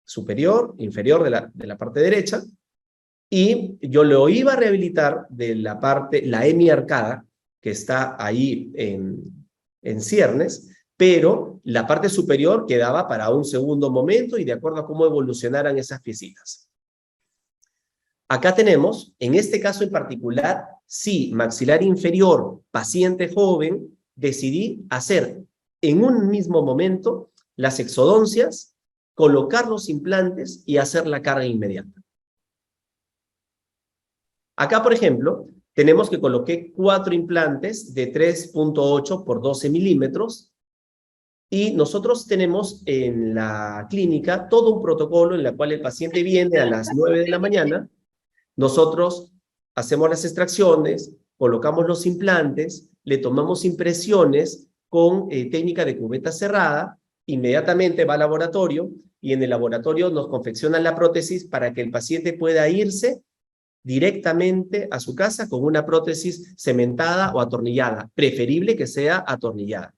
superior, inferior de la parte derecha, y yo lo iba a rehabilitar de la parte, la hemiarcada, que está ahí en ciernes, pero la parte superior quedaba para un segundo momento y de acuerdo a cómo evolucionaran esas piecitas. Acá tenemos, en este caso en particular, sí, maxilar inferior, paciente joven, decidí hacer en un mismo momento las exodoncias, colocar los implantes y hacer la carga inmediata. Acá, por ejemplo, tenemos que coloqué 4 implantes de 3.8 por 12 milímetros y nosotros tenemos en la clínica todo un protocolo en el cual el paciente viene a las 9 de la mañana, nosotros hacemos las extracciones, colocamos los implantes, le tomamos impresiones con técnica de cubeta cerrada, inmediatamente va al laboratorio y en el laboratorio nos confeccionan la prótesis para que el paciente pueda irse directamente a su casa con una prótesis cementada o atornillada, preferible que sea atornillada.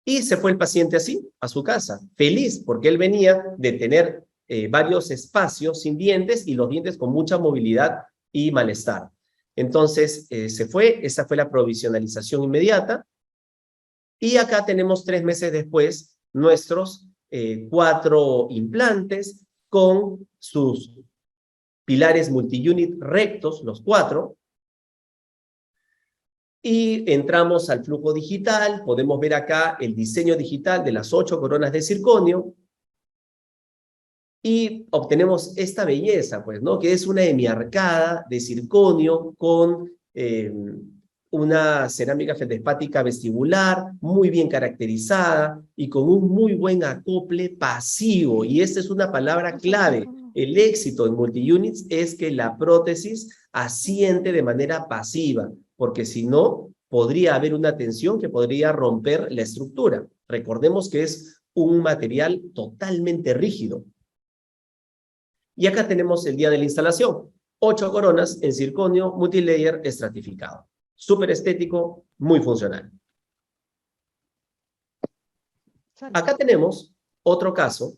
Y se fue el paciente así, a su casa, feliz, porque él venía de tener varios espacios sin dientes y los dientes con mucha movilidad y malestar. Entonces, se fue, esa fue la provisionalización inmediata. Y acá tenemos 3 meses después nuestros 4 implantes con sus pilares multi-unit rectos, los 4. Y entramos al flujo digital, podemos ver acá el diseño digital de las 8 coronas de circonio y obtenemos esta belleza, pues, ¿no? Que es una hemiarcada de circonio con una cerámica feldespática vestibular muy bien caracterizada y con un muy buen acople pasivo. Y esta es una palabra clave. El éxito en multi-units es que la prótesis asiente de manera pasiva, porque si no, podría haber una tensión que podría romper la estructura. Recordemos que es un material totalmente rígido. Y acá tenemos el día de la instalación. 8 coronas en circonio multilayer estratificado. Súper estético, muy funcional. Acá tenemos otro caso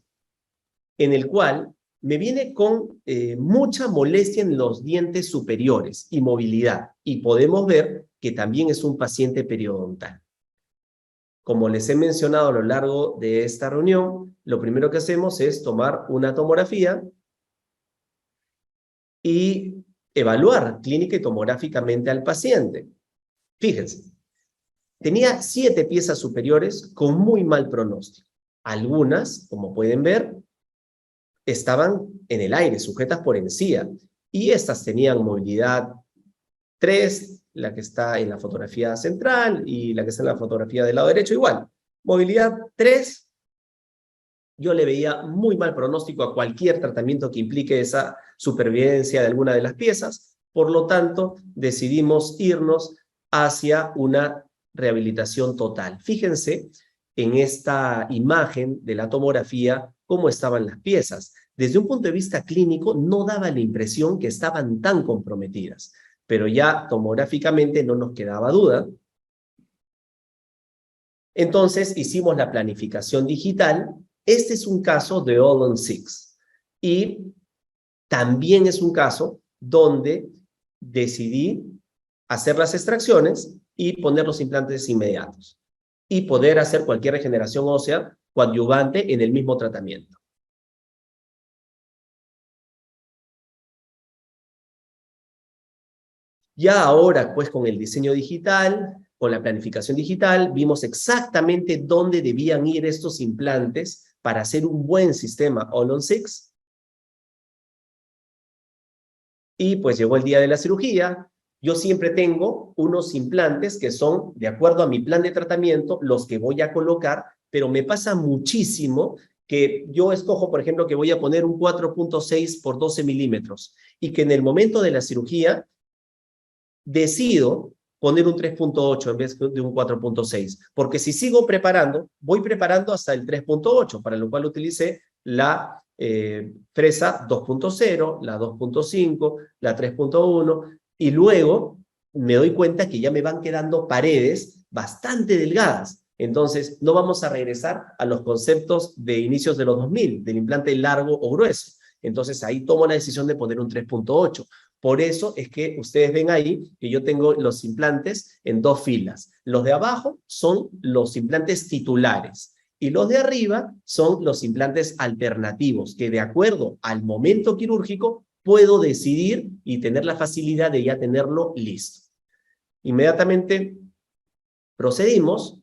en el cual me viene con mucha molestia en los dientes superiores y movilidad. Y podemos ver que también es un paciente periodontal. Como les he mencionado a lo largo de esta reunión, lo primero que hacemos es tomar una tomografía y evaluar clínica y tomográficamente al paciente. Fíjense, tenía 7 piezas superiores con muy mal pronóstico. Algunas, como pueden ver, estaban en el aire, sujetas por encía, y estas tenían movilidad 3, la que está en la fotografía central y la que está en la fotografía del lado derecho igual. Movilidad 3, yo le veía muy mal pronóstico a cualquier tratamiento que implique esa supervivencia de alguna de las piezas. Por lo tanto, decidimos irnos hacia una rehabilitación total. Fíjense en esta imagen de la tomografía cómo estaban las piezas. Desde un punto de vista clínico, no daba la impresión que estaban tan comprometidas, pero ya tomográficamente no nos quedaba duda. Entonces hicimos la planificación digital. Este es un caso de All on 6 y también es un caso donde decidí hacer las extracciones y poner los implantes inmediatos y poder hacer cualquier regeneración ósea coadyuvante en el mismo tratamiento. Ya ahora, pues, con el diseño digital, con la planificación digital, vimos exactamente dónde debían ir estos implantes para hacer un buen sistema All on 6. Y pues llegó el día de la cirugía. Yo siempre tengo unos implantes que son, de acuerdo a mi plan de tratamiento, los que voy a colocar, pero me pasa muchísimo que yo escojo, por ejemplo, que voy a poner un 4.6 por 12 milímetros y que en el momento de la cirugía decido poner un 3.8 en vez de un 4.6, porque si sigo preparando, voy preparando hasta el 3.8, para lo cual utilicé la fresa 2.0, la 2.5, la 3.1, y luego me doy cuenta que ya me van quedando paredes bastante delgadas. Entonces, no vamos a regresar a los conceptos de inicios de los 2000, del implante largo o grueso. Entonces, ahí tomo la decisión de poner un 3.8. Por eso es que ustedes ven ahí que yo tengo los implantes en 2 filas. Los de abajo son los implantes titulares y los de arriba son los implantes alternativos, que de acuerdo al momento quirúrgico puedo decidir y tener la facilidad de ya tenerlo listo. Inmediatamente procedimos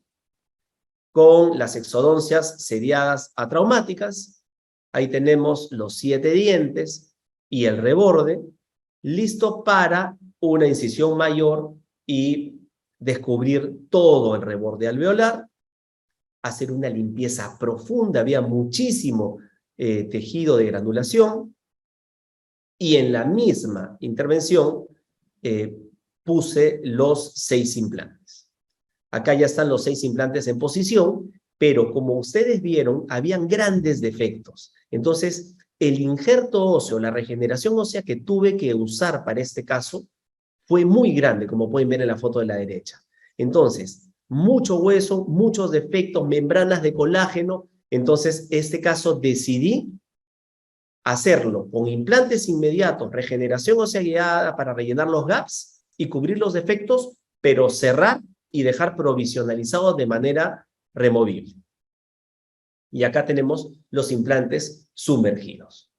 con las exodoncias seriadas atraumáticas. Ahí tenemos los 7 dientes y el reborde, listo para una incisión mayor y descubrir todo el reborde alveolar, hacer una limpieza profunda, había muchísimo tejido de granulación, y en la misma intervención puse los 6 implantes. Acá ya están los 6 implantes en posición, pero como ustedes vieron, habían grandes defectos. Entonces, el injerto óseo, la regeneración ósea que tuve que usar para este caso, fue muy grande, como pueden ver en la foto de la derecha. Entonces, mucho hueso, muchos defectos, membranas de colágeno. Entonces, este caso decidí hacerlo con implantes inmediatos, regeneración ósea guiada para rellenar los gaps y cubrir los defectos, pero cerrar y dejar provisionalizado de manera removible. Y acá tenemos los implantes sumergidos.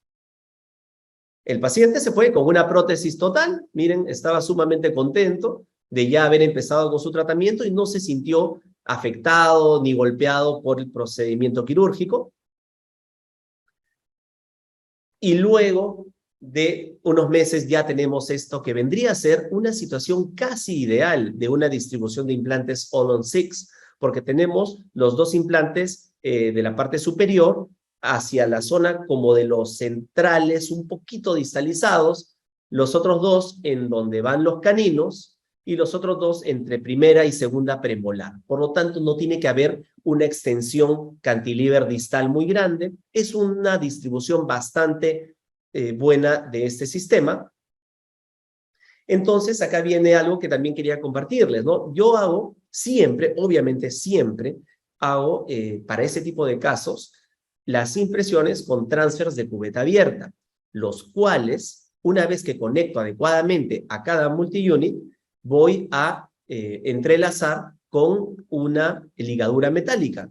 El paciente se fue con una prótesis total. Miren, estaba sumamente contento de ya haber empezado con su tratamiento y no se sintió afectado ni golpeado por el procedimiento quirúrgico. Y luego de unos meses ya tenemos esto que vendría a ser una situación casi ideal de una distribución de implantes All on 6, porque tenemos los 2 implantes de la parte superior hacia la zona como de los centrales un poquito distalizados, los otros 2 en donde van los caninos y los otros 2 entre primera y segunda premolar. Por lo tanto, no tiene que haber una extensión cantilever distal muy grande. Es una distribución bastante buena de este sistema. Entonces, acá viene algo que también quería compartirles, ¿no? Yo hago siempre, obviamente siempre, hago para ese tipo de casos las impresiones con transfers de cubeta abierta, los cuales, una vez que conecto adecuadamente a cada multi-unit, voy a entrelazar con una ligadura metálica.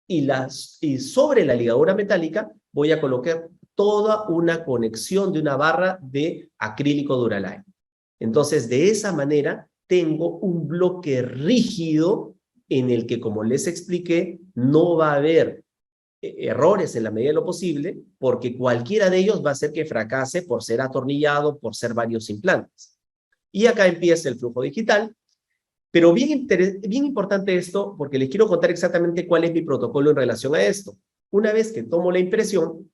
Y sobre la ligadura metálica voy a colocar toda una conexión de una barra de acrílico Duraline. Entonces, de esa manera, tengo un bloque rígido en el que, como les expliqué, no va a haber errores en la medida de lo posible, porque cualquiera de ellos va a hacer que fracase por ser atornillado, por ser varios implantes. Y acá empieza el flujo digital, pero bien importante esto, porque les quiero contar exactamente cuál es mi protocolo en relación a esto. Una vez que tomo la impresión,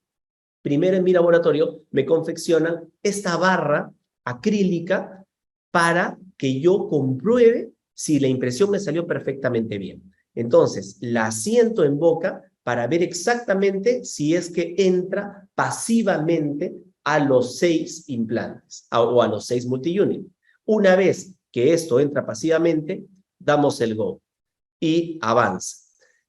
primero en mi laboratorio me confeccionan esta barra acrílica para que yo compruebe si la impresión me salió perfectamente bien. Entonces, la siento en boca para ver exactamente si es que entra pasivamente a los 6 implantes o a los 6 multiunit. Una vez que esto entra pasivamente, damos el go y avanza.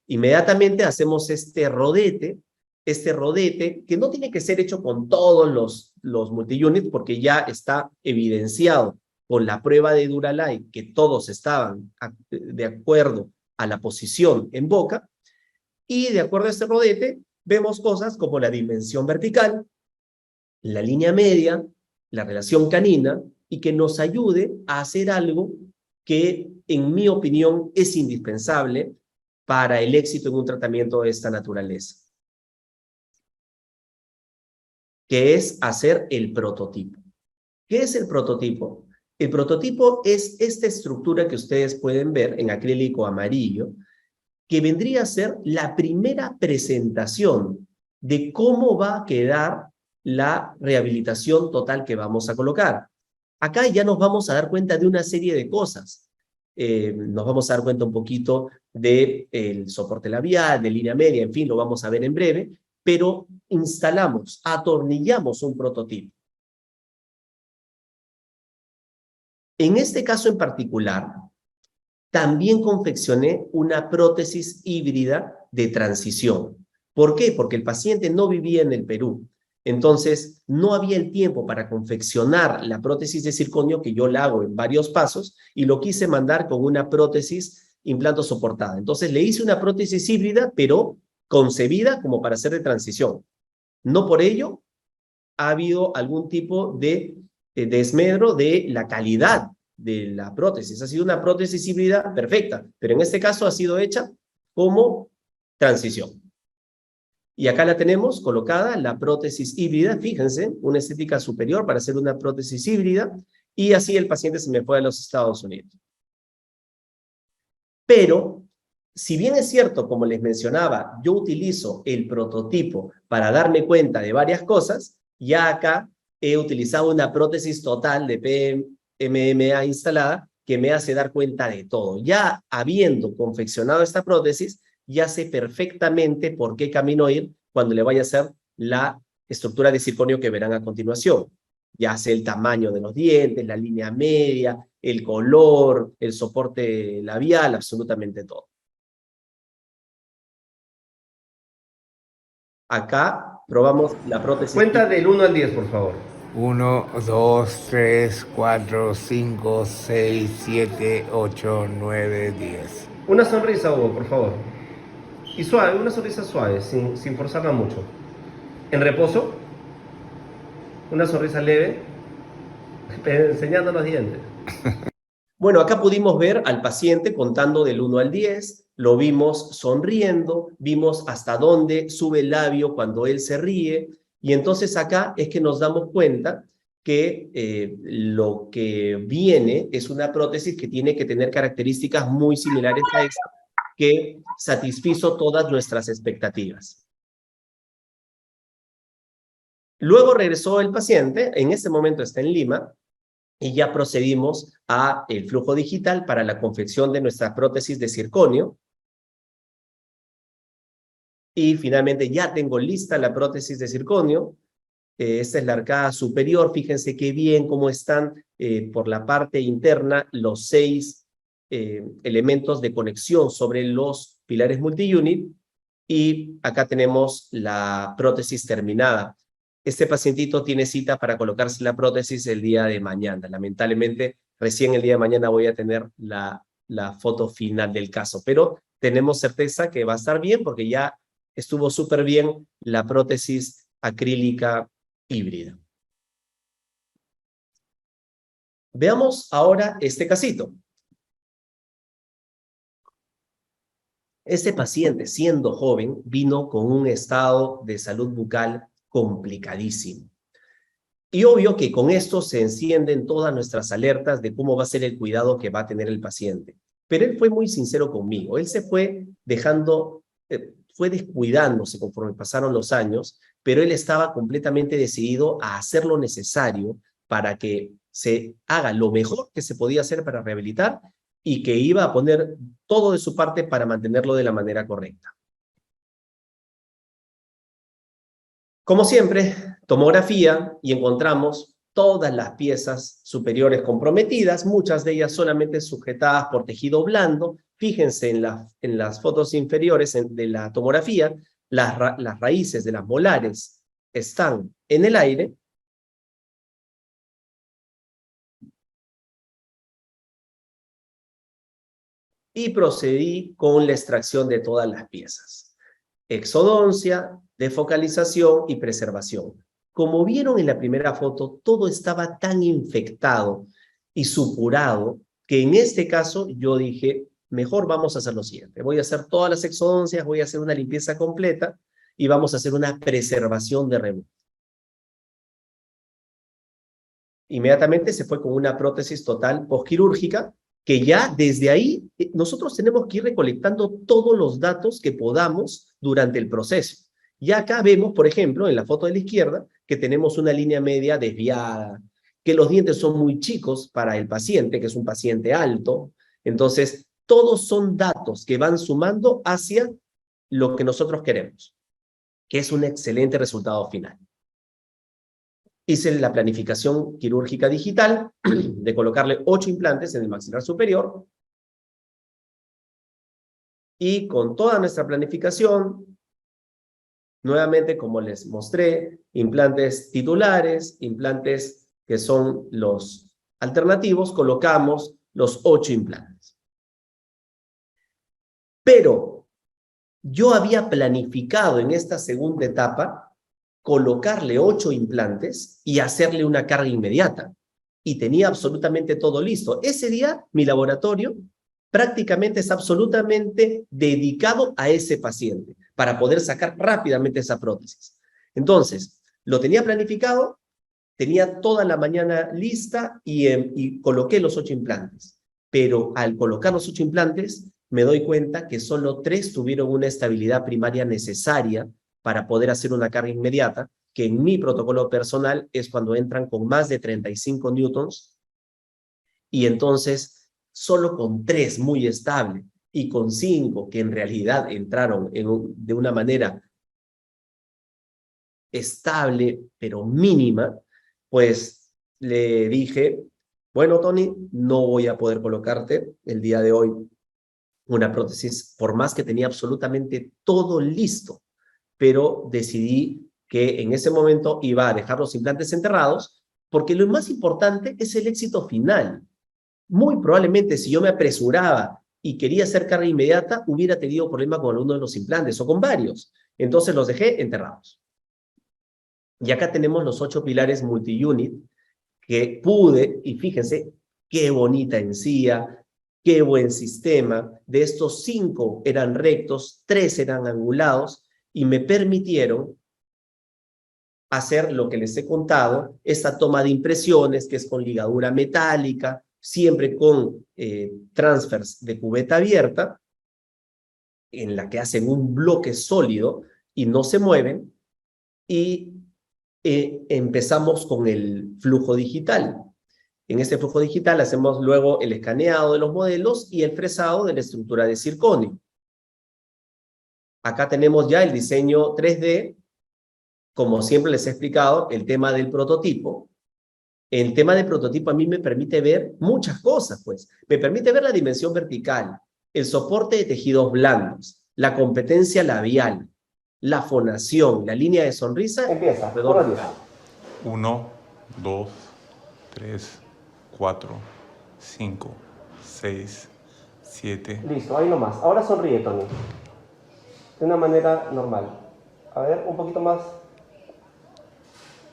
Inmediatamente hacemos este rodete que no tiene que ser hecho con todos los multiunits porque ya está evidenciado con la prueba de Duralay que todos estaban de acuerdo a la posición en boca, y de acuerdo a este rodete vemos cosas como la dimensión vertical, la línea media, la relación canina, y que nos ayude a hacer algo que, en mi opinión, es indispensable para el éxito en un tratamiento de esta naturaleza, que es hacer el prototipo. ¿Qué es el prototipo? El prototipo es esta estructura que ustedes pueden ver en acrílico amarillo, que vendría a ser la primera presentación de cómo va a quedar la rehabilitación total que vamos a colocar. Acá ya nos vamos a dar cuenta de una serie de cosas. Nos vamos a dar cuenta un poquito del soporte labial, de línea media, en fin, lo vamos a ver en breve, pero instalamos, atornillamos un prototipo. En este caso en particular, también confeccioné una prótesis híbrida de transición. ¿Por qué? Porque el paciente no vivía en el Perú. Entonces, no había el tiempo para confeccionar la prótesis de circonio, que yo la hago en varios pasos, y lo quise mandar con una prótesis implanto soportada. Entonces, le hice una prótesis híbrida, pero concebida como para hacer de transición. No por ello ha habido algún tipo de desmedro de la calidad de la prótesis. Ha sido una prótesis híbrida perfecta, pero en este caso ha sido hecha como transición. Y acá la tenemos colocada, la prótesis híbrida, fíjense, una estética superior para hacer una prótesis híbrida, y así el paciente se me fue a los Estados Unidos. Pero, si bien es cierto, como les mencionaba, yo utilizo el prototipo para darme cuenta de varias cosas, ya acá he utilizado una prótesis total de PMMA instalada que me hace dar cuenta de todo. Ya habiendo confeccionado esta prótesis, ya sé perfectamente por qué camino ir cuando le vaya a hacer la estructura de circonio que verán a continuación. Ya sé el tamaño de los dientes, la línea media, el color, el soporte labial, absolutamente todo. Acá probamos la prótesis. Cuenta del 1 al 10, por favor. 1, 2, 3, 4, 5, 6, 7, 8, 9, 10. Una sonrisa, Hugo, por favor. Y suave, una sonrisa suave, sin forzarla mucho. En reposo. Una sonrisa leve. Enseñando los dientes. Bueno, acá pudimos ver al paciente contando del 1 al 10, lo vimos sonriendo, vimos hasta dónde sube el labio cuando él se ríe, y entonces acá es que nos damos cuenta que lo que viene es una prótesis que tiene que tener características muy similares a esta, que satisfizo todas nuestras expectativas. Luego regresó el paciente, en este momento está en Lima, y ya procedimos a el flujo digital para la confección de nuestra prótesis de circonio. Y finalmente ya tengo lista la prótesis de circonio. Esta es la arcada superior. Fíjense qué bien cómo están por la parte interna los 6 elementos de conexión sobre los pilares multiunit. Y acá tenemos la prótesis terminada. Este pacientito tiene cita para colocarse la prótesis el día de mañana. Lamentablemente, recién el día de mañana voy a tener la foto final del caso, pero tenemos certeza que va a estar bien porque ya estuvo súper bien la prótesis acrílica híbrida. Veamos ahora este casito. Este paciente, siendo joven, vino con un estado de salud bucal complicadísimo. Y obvio que con esto se encienden todas nuestras alertas de cómo va a ser el cuidado que va a tener el paciente. Pero él fue muy sincero conmigo. Él se fue dejando, fue descuidándose conforme pasaron los años, pero él estaba completamente decidido a hacer lo necesario para que se haga lo mejor que se podía hacer para rehabilitar y que iba a poner todo de su parte para mantenerlo de la manera correcta. Como siempre, tomografía y encontramos todas las piezas superiores comprometidas, muchas de ellas solamente sujetadas por tejido blando. Fíjense en las fotos inferiores de la tomografía, las raíces de las molares están en el aire. Y procedí con la extracción de todas las piezas. Exodoncia, defocalización y preservación. Como vieron en la primera foto, todo estaba tan infectado y supurado que en este caso yo dije, mejor vamos a hacer lo siguiente. Voy a hacer todas las exodoncias, voy a hacer una limpieza completa y vamos a hacer una preservación de remoto. Inmediatamente se fue con una prótesis total postquirúrgica que ya desde ahí nosotros tenemos que ir recolectando todos los datos que podamos durante el proceso. Y acá vemos, por ejemplo, en la foto de la izquierda, que tenemos una línea media desviada, que los dientes son muy chicos para el paciente, que es un paciente alto. Entonces, todos son datos que van sumando hacia lo que nosotros queremos, que es un excelente resultado final. Hice la planificación quirúrgica digital de colocarle 8 implantes en el maxilar superior. Y con toda nuestra planificación, nuevamente, como les mostré, implantes titulares, implantes que son los alternativos, colocamos los 8 implantes. Pero yo había planificado en esta segunda etapa colocarle 8 implantes y hacerle una carga inmediata. Y tenía absolutamente todo listo. Ese día, mi laboratorio prácticamente es absolutamente dedicado a ese paciente para poder sacar rápidamente esa prótesis. Entonces, lo tenía planificado, tenía toda la mañana lista y coloqué los 8 implantes. Pero al colocar los 8 implantes, me doy cuenta que solo 3 tuvieron una estabilidad primaria necesaria para poder hacer una carga inmediata, que en mi protocolo personal es cuando entran con más de 35 newtons, y entonces solo con 3 muy estable, y con 5 que en realidad entraron de una manera estable, pero mínima, pues le dije, bueno, Tony, no voy a poder colocarte el día de hoy una prótesis, por más que tenía absolutamente todo listo, pero decidí que en ese momento iba a dejar los implantes enterrados, porque lo más importante es el éxito final. Muy probablemente si yo me apresuraba y quería hacer carga inmediata, hubiera tenido problema con alguno de los implantes o con varios. Entonces los dejé enterrados. Y acá tenemos los 8 pilares multi-unit que pude, y fíjense qué bonita encía, qué buen sistema. De estos 5 eran rectos, 3 eran angulados, y me permitieron hacer lo que les he contado, esta toma de impresiones, que es con ligadura metálica, siempre con transfers de cubeta abierta, en la que hacen un bloque sólido y no se mueven, y empezamos con el flujo digital. En este flujo digital hacemos luego el escaneado de los modelos y el fresado de la estructura de circonio. Acá tenemos ya el diseño 3D, como siempre les he explicado, el tema del prototipo. El tema del prototipo a mí me permite ver muchas cosas, pues. Me permite ver la dimensión vertical, el soporte de tejidos blandos, la competencia labial, la fonación, la línea de sonrisa. Empieza. 1, 2, 3, 4, 5, 6, 7. Listo, ahí nomás. Ahora sonríe, Tony. De una manera normal. A ver, un poquito más.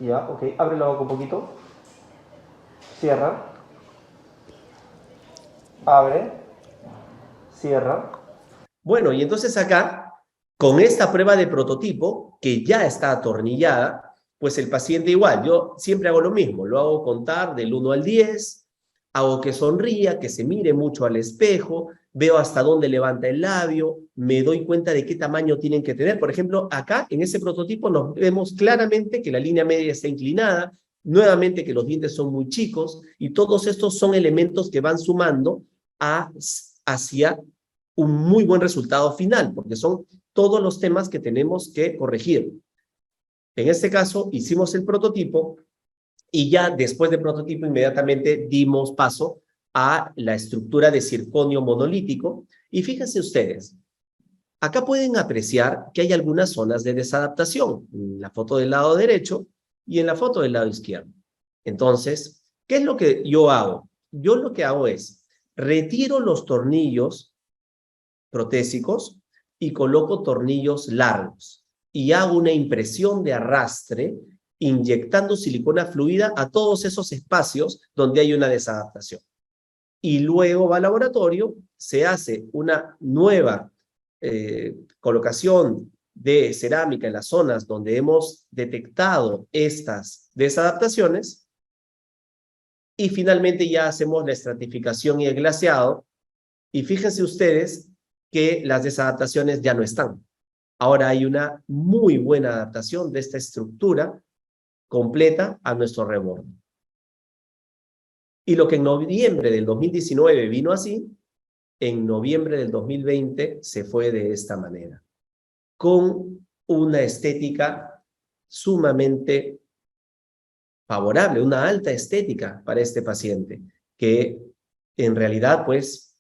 Ya, ok. Abre la boca un poquito. Cierra. Abre, cierra. Bueno, y entonces acá, con esta prueba de prototipo, que ya está atornillada, pues el paciente igual, yo siempre hago lo mismo, lo hago contar del 1 al 10, hago que sonría, que se mire mucho al espejo, veo hasta dónde levanta el labio, me doy cuenta de qué tamaño tienen que tener. Por ejemplo, acá en ese prototipo nos vemos claramente que la línea media está inclinada, nuevamente que los dientes son muy chicos, y todos estos son elementos que van sumando hacia un muy buen resultado final, porque son todos los temas que tenemos que corregir. En este caso, hicimos el prototipo y ya después del prototipo inmediatamente dimos paso a la estructura de circonio monolítico. Y fíjense ustedes, acá pueden apreciar que hay algunas zonas de desadaptación, en la foto del lado derecho y en la foto del lado izquierdo. Entonces, ¿qué es lo que yo hago? Yo lo que hago es, retiro los tornillos protésicos y coloco tornillos largos y hago una impresión de arrastre inyectando silicona fluida a todos esos espacios donde hay una desadaptación. Y luego va al laboratorio, se hace una nueva colocación de cerámica en las zonas donde hemos detectado estas desadaptaciones y finalmente ya hacemos la estratificación y el glaseado. Y fíjense ustedes que las desadaptaciones ya no están. Ahora hay una muy buena adaptación de esta estructura completa a nuestro reborde. Y lo que en noviembre del 2019 vino así, en noviembre del 2020 se fue de esta manera, con una estética sumamente favorable, una alta estética para este paciente, que en realidad pues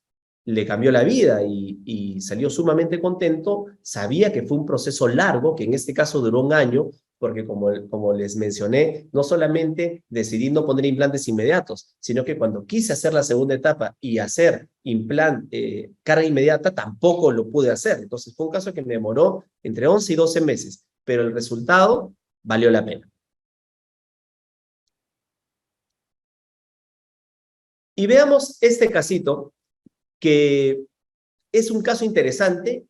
le cambió la vida y salió sumamente contento. Sabía que fue un proceso largo, que en este caso duró un año, porque como les mencioné, no solamente decidí no poner implantes inmediatos, sino que cuando quise hacer la segunda etapa y hacer carga inmediata, tampoco lo pude hacer. Entonces fue un caso que me demoró entre 11 y 12 meses, pero el resultado valió la pena. Y veamos este casito, que es un caso interesante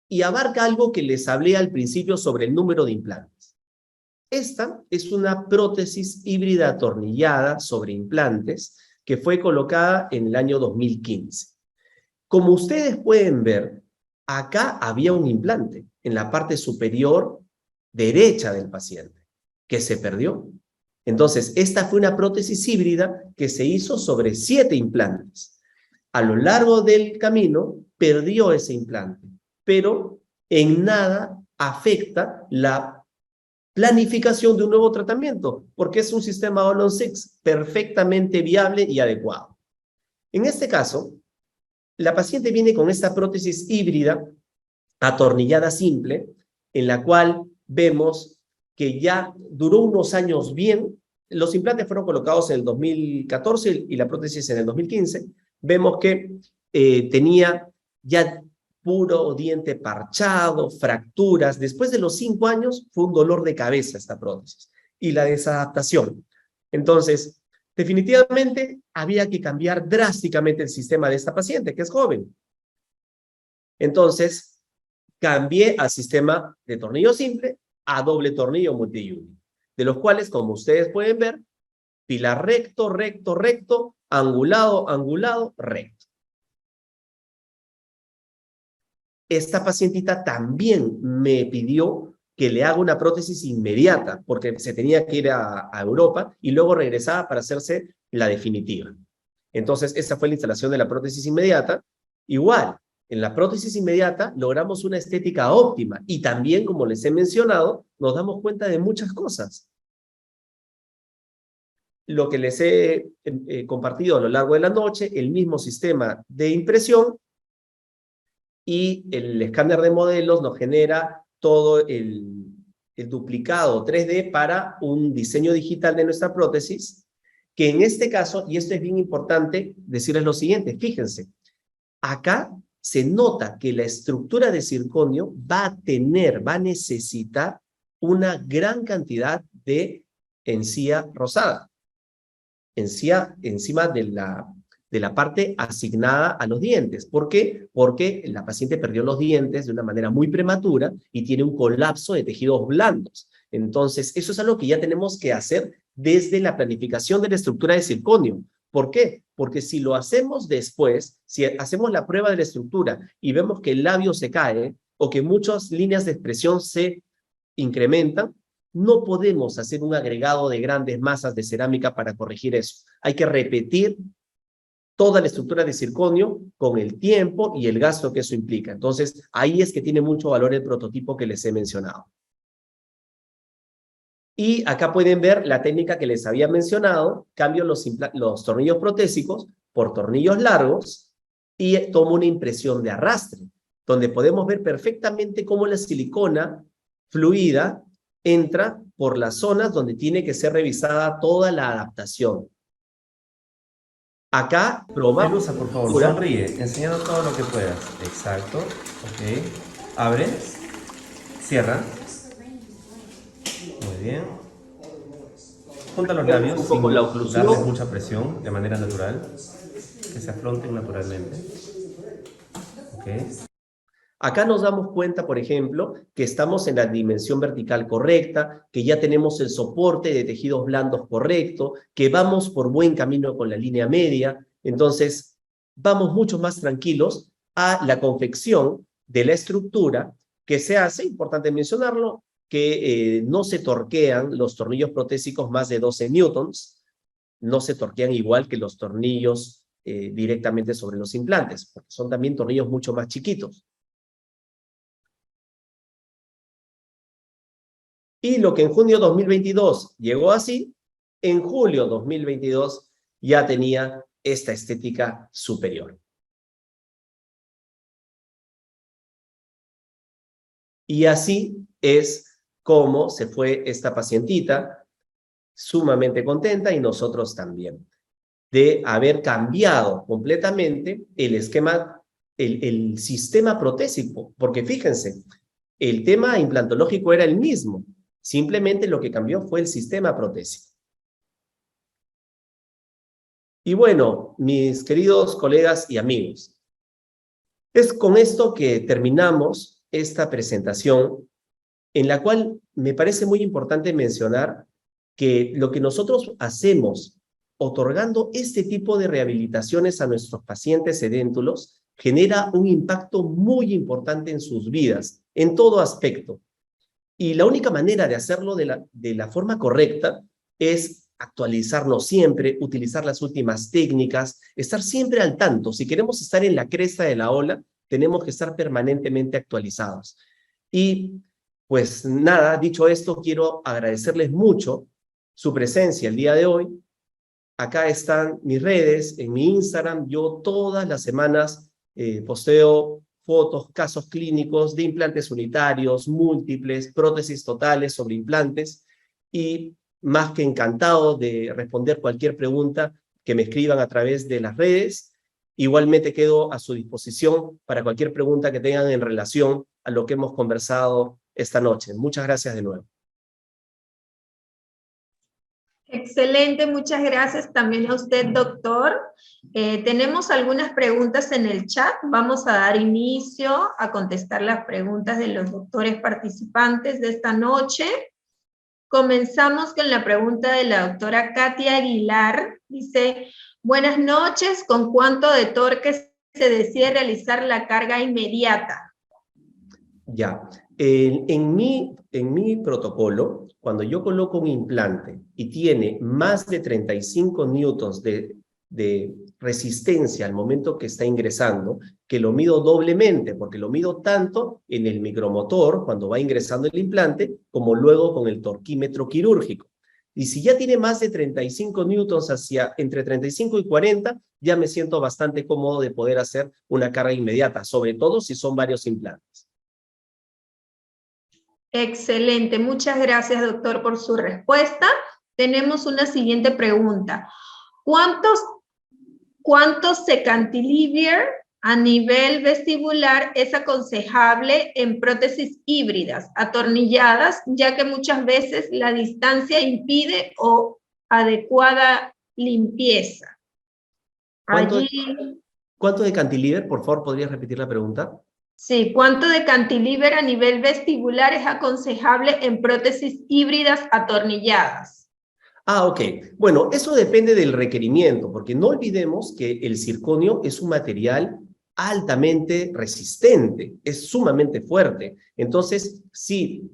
y abarca algo que les hablé al principio sobre el número de implantes. Esta es una prótesis híbrida atornillada sobre implantes que fue colocada en el año 2015. Como ustedes pueden ver, acá había un implante en la parte superior derecha del paciente que se perdió. Entonces, esta fue una prótesis híbrida que se hizo sobre 7 implantes. A lo largo del camino, perdió ese implante, pero en nada afecta la planificación de un nuevo tratamiento, porque es un sistema All-on-6 perfectamente viable y adecuado. En este caso, la paciente viene con esta prótesis híbrida atornillada simple, en la cual vemos que ya duró unos años bien. Los implantes fueron colocados en el 2014 y la prótesis en el 2015. Vemos que tenía ya puro diente parchado, fracturas. Después de los 5 años fue un dolor de cabeza esta prótesis y la desadaptación. Entonces, definitivamente había que cambiar drásticamente el sistema de esta paciente, que es joven. Entonces, cambié al sistema de tornillo simple a doble tornillo multi-unit, de los cuales, como ustedes pueden ver, pilar recto, recto, recto, angulado, angulado, recto. Esta pacientita también me pidió que le haga una prótesis inmediata, porque se tenía que ir a Europa y luego regresaba para hacerse la definitiva. Entonces, esa fue la instalación de la prótesis inmediata. Igual, en la prótesis inmediata logramos una estética óptima y también, como les he mencionado, nos damos cuenta de muchas cosas. Lo que les he compartido a lo largo de la noche, el mismo sistema de impresión y el escáner de modelos nos genera todo el duplicado 3D para un diseño digital de nuestra prótesis, que en este caso, y esto es bien importante decirles lo siguiente, fíjense, acá se nota que la estructura de circonio va a necesitar una gran cantidad de encía rosada. Encía encima de de la parte asignada a los dientes. ¿Por qué? Porque la paciente perdió los dientes de una manera muy prematura y tiene un colapso de tejidos blandos. Entonces, eso es algo que ya tenemos que hacer desde la planificación de la estructura de circonio. ¿Por qué? Porque si lo hacemos después, si hacemos la prueba de la estructura y vemos que el labio se cae o que muchas líneas de expresión se incrementan, no podemos hacer un agregado de grandes masas de cerámica para corregir eso. Hay que repetir toda la estructura de circonio con el tiempo y el gasto que eso implica. Entonces, ahí es que tiene mucho valor el prototipo que les he mencionado. Y acá pueden ver la técnica que les había mencionado. Cambio los tornillos protésicos por tornillos largos y tomo una impresión de arrastre, donde podemos ver perfectamente cómo la silicona fluida entra por las zonas donde tiene que ser revisada toda la adaptación. Acá probamos. Pelusa, por favor, sonríe, enseñando todo lo que puedas. Exacto, ok. Abre, cierra. Muy bien. Junta los labios Un poco sin la oclusión. darles mucha presión, de manera natural. Que se afronten naturalmente. Ok. Acá nos damos cuenta, por ejemplo, que estamos en la dimensión vertical correcta, que ya tenemos el soporte de tejidos blandos correcto, que vamos por buen camino con la línea media. Entonces, vamos mucho más tranquilos a la confección de la estructura que se hace, importante mencionarlo, que no se torquean los tornillos protésicos más de 12 newtons, no se torquean igual que los tornillos directamente sobre los implantes, porque son también tornillos mucho más chiquitos. Y lo que en junio 2022 llegó así, en julio 2022 ya tenía esta estética superior. Y así es como se fue esta pacientita, sumamente contenta y nosotros también, de haber cambiado completamente el esquema, el sistema protésico, porque fíjense, el tema implantológico era el mismo, simplemente lo que cambió fue el sistema protésico. Y bueno, mis queridos colegas y amigos, es con esto que terminamos esta presentación, en la cual me parece muy importante mencionar que lo que nosotros hacemos otorgando este tipo de rehabilitaciones a nuestros pacientes edéntulos genera un impacto muy importante en sus vidas, en todo aspecto. Y la única manera de hacerlo de la forma correcta es actualizarnos siempre, utilizar las últimas técnicas, estar siempre al tanto. Si queremos estar en la cresta de la ola, tenemos que estar permanentemente actualizados. Y pues nada, dicho esto, quiero agradecerles mucho su presencia el día de hoy. Acá están mis redes, en mi Instagram. Yo todas las semanas posteo fotos, casos clínicos de implantes unitarios, múltiples, prótesis totales sobre implantes, y más que encantado de responder cualquier pregunta que me escriban a través de las redes. Igualmente quedo a su disposición para cualquier pregunta que tengan en relación a lo que hemos conversado esta noche. Muchas gracias de nuevo. Excelente, muchas gracias también a usted, doctor. Tenemos algunas preguntas en el chat. Vamos a dar inicio a contestar las preguntas de los doctores participantes de esta noche. Comenzamos con la pregunta de la doctora Katia Aguilar. Dice, buenas noches, ¿con cuánto de torque se decide realizar la carga inmediata? Ya, en mi protocolo, cuando yo coloco un implante y tiene más de 35 newtons de resistencia al momento que está ingresando, que lo mido doblemente, porque lo mido tanto en el micromotor, cuando va ingresando el implante, como luego con el torquímetro quirúrgico. Y si ya tiene más de 35 newtons entre 35 y 40, ya me siento bastante cómodo de poder hacer una carga inmediata, sobre todo si son varios implantes. Excelente, muchas gracias, doctor, por su respuesta. Tenemos una siguiente pregunta. ¿Cuántos se cantilever a nivel vestibular es aconsejable en prótesis híbridas, atornilladas, ya que muchas veces la distancia impide o adecuada limpieza? ¿Cuánto, Allí, cuánto de cantilever? Por favor, ¿podrías repetir la pregunta? sí, ¿cuánto de cantilever a nivel vestibular es aconsejable en prótesis híbridas atornilladas? Ah, ok. Bueno, eso depende del requerimiento, porque no olvidemos que el circonio es un material altamente resistente, es sumamente fuerte. Entonces, si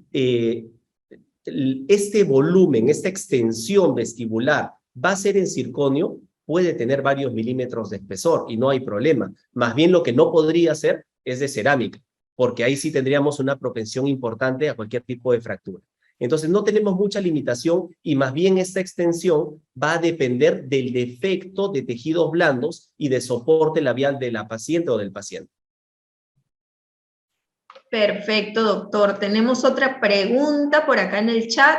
este volumen, esta extensión vestibular va a ser en circonio, puede tener varios milímetros de espesor y no hay problema. Más bien lo que no podría ser es de cerámica, porque ahí sí tendríamos una propensión importante a cualquier tipo de fractura. Entonces no tenemos mucha limitación y más bien esta extensión va a depender del defecto de tejidos blandos y de soporte labial de la paciente o del paciente. Perfecto, doctor. Tenemos otra pregunta por acá en el chat.